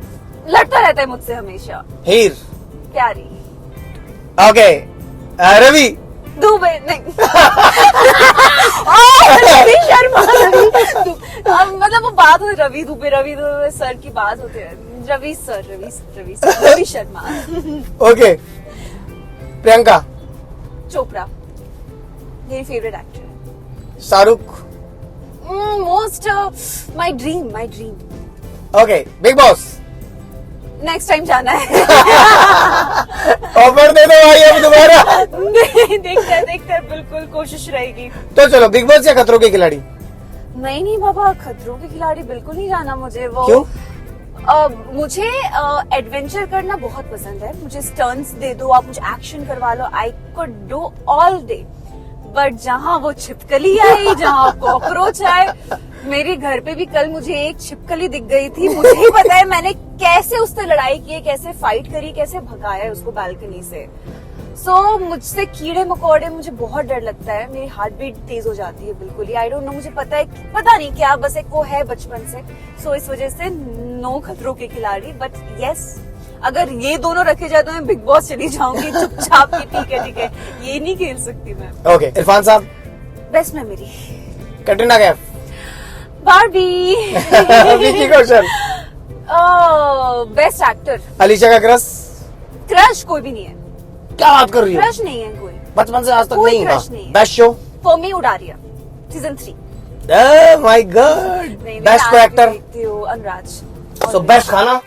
लड़ता रहता है मुझसे हमेशा। हीर, प्यारी। ओके, रवि, दुबे नहीं। रवि शर्मा। मतलब वो बात होती है, रवि दुबे सर की बात होती है। रवि शर्मा। ओके, प्रियंका, चोपड़ा मेरी फेवरेट एक्टर है। Shahrukh, most my dream. Okay, big boss, next time जाना है। ऑफर दे दो भाई अब दोबारा। देखते हैं बिल्कुल कोशिश रहेगी। तो चलो, बिग बॉस या खतरों के खिलाड़ी? नहीं बाबा, खतरों के खिलाड़ी बिल्कुल नहीं जाना मुझे। वो क्यों? मुझे एडवेंचर करना बहुत पसंद है। मुझे स्टर्न्स दे दो, आप मुझे एक्शन करवा लो, I could do all day. But जहाँ वो छिपकली आई, जहाँ कॉकरोच आए, मेरे घर पे भी कल मुझे एक छिपकली दिख गई थी। मुझे ही पता है मैंने कैसे उससे लड़ाई की, कैसे फाइट करी, कैसे भगाया उसको बालकनी से। सो मुझसे कीड़े मकोड़े, मुझे बहुत डर लगता है। मेरी हार्ट बीट तेज हो जाती है बिल्कुल ही। आई डोंट नो, मुझे पता नहीं क्या, बस एक वो है बचपन से। सो इस वजह से नो खतरों के खिलाड़ी। बट यस, अगर ये दोनों रखे जाए तो मैं बिग बॉस चली जाऊंगी चुपचाप की। ठीक है, ये नहीं खेल सकती मैं। ओके, इरफान साहब, best memory, Katrina Kaif, Barbie. Vicky Kaushal, best actor. Alisha का क्रश कोई भी नहीं है। क्या बात कर रही हो? क्रश नहीं है कोई, बचपन से आज तक कोई नहीं क्रश था। नहीं है। Best show? For me Udaariyaan season 3। My god. Best co actor? Anuraj. So best खाना?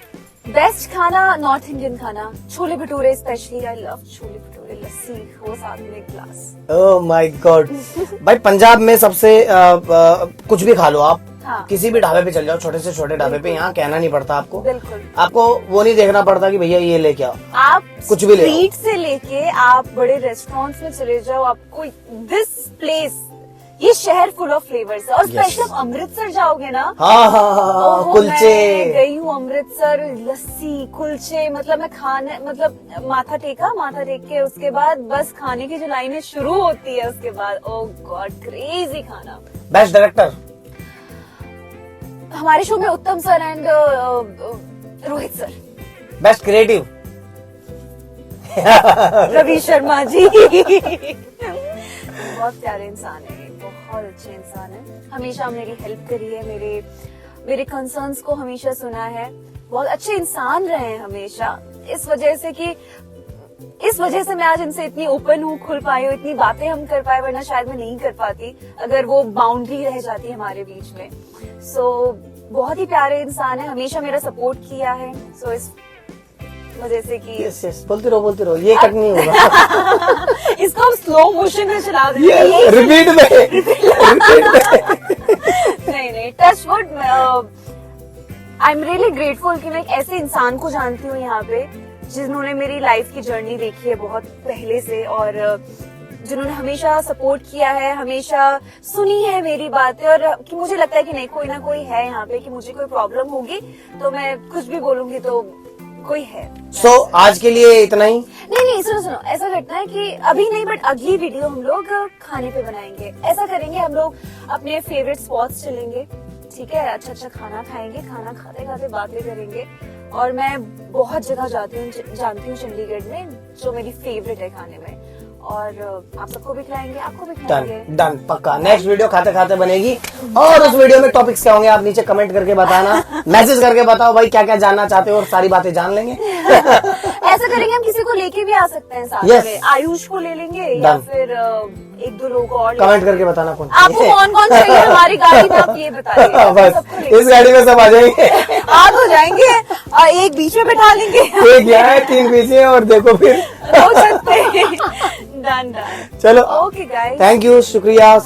बेस्ट खाना नॉर्थ इंडियन खाना, chole bhature especially. I love chole bhature, lassi हो साथ में एक ग्लास। Oh my God. भाई पंजाब में सबसे कुछ भी खा लो आप, हाँ। किसी भी ढाबे पे चल जाओ, छोटे से छोटे ढाबे पे, यहाँ कहना नहीं पड़ता आपको। बिल्कुल, आपको वो नहीं देखना पड़ता कि भैया ये लेके आओ, आप कुछ भी ले आओ। स्ट्रीट से लेके आप बड़े रेस्टोरेंट्स में चले जाओ, आपको दिस प्लेस, ये शहर फुल ऑफ फ्लेवर्स है। और स्पेशली आप अमृतसर जाओगे ना, हाँ, कुलचे। मैं गई हूँ अमृतसर, लस्सी, कुलचे, मतलब मैं खाने, मतलब माथा टेक के उसके बाद बस खाने की जो लाइनें शुरू होती है उसके बाद, ओह गॉड, क्रेजी खाना। Best director? हमारे शो में Uttam sir and Rohit sir. Best creative? Ravi Sharma ji. बहुत प्यारे इंसान है, बहुत अच्छे इंसान है। हमेशा मेरी हेल्प करी है, मेरे कंसर्न्स को हमेशा सुना है। बहुत अच्छे इंसान रहे हैं हमेशा। इस वजह से मैं आज इनसे इतनी ओपन हूँ, खुल पाई हूँ, इतनी बातें हम कर पाए, वरना शायद मैं नहीं कर पाती अगर वो बाउंड्री रह जाती हमारे बीच में। सो बहुत ही प्यारे इंसान है, हमेशा मेरा सपोर्ट किया है। सो इस वजह से कि यस, बोलते रहो, ये कट नहीं होगा। इसको हम स्लो मोशन में चला देंगे। रिपीट में। नहीं, touch wood. I am really grateful कि मैं एक ऐसे इंसान को जानती हूँ यहाँ पे, जिन्होंने मेरी लाइफ की जर्नी देखी है बहुत पहले से, और जिन्होंने हमेशा सपोर्ट किया है, हमेशा सुनी है मेरी बातें, और कि मुझे लगता है कि नहीं, कोई ना कोई है यहाँ पे, कि मुझे कोई प्रॉब्लम होगी तो मैं कुछ भी बोलूंगी तो कोई है। सो आज के लिए इतना ही? नहीं, सुनो, ऐसा करना है कि अभी नहीं, बट अगली वीडियो हम लोग खाने पे बनाएंगे। ऐसा करेंगे, हम लोग अपने फेवरेट स्पॉट्स चलेंगे, ठीक है, अच्छा खाना खाएंगे, खाना खाते खाते बातें करेंगे। और मैं बहुत जगह जानती हूँ चंडीगढ़ में, जो मेरी फेवरेट है खाने में, और आप सबको भी खिलाएंगे, आपको भी खिलाएंगे। डन, पक्का। नेक्स्ट वीडियो खाते खाते बनेगी, और उस वीडियो में टॉपिक्स क्या होंगे आप नीचे कमेंट करके बताना, मैसेज करके बताओ भाई क्या क्या जानना चाहते हो, और सारी बातें जान लेंगे। ऐसा करेंगे, हम किसी को लेके भी आ सकते हैं साथ में। आयुष को ले लेंगे, या फिर एक दो लोग और कमेंट करके बताना कौन आपको कौन चाहिए हमारी गाड़ी में, आप ये बताइए। बस इस गाड़ी में सब आ जाएंगे। आ तो जाएंगे, एक बीच में बैठा लेंगे, एक यहाँ है, 3 पीछे, और देखो फिर हो सकते हैं। डन। चलो, ओके गाइस, थैंक यू, शुक्रिया।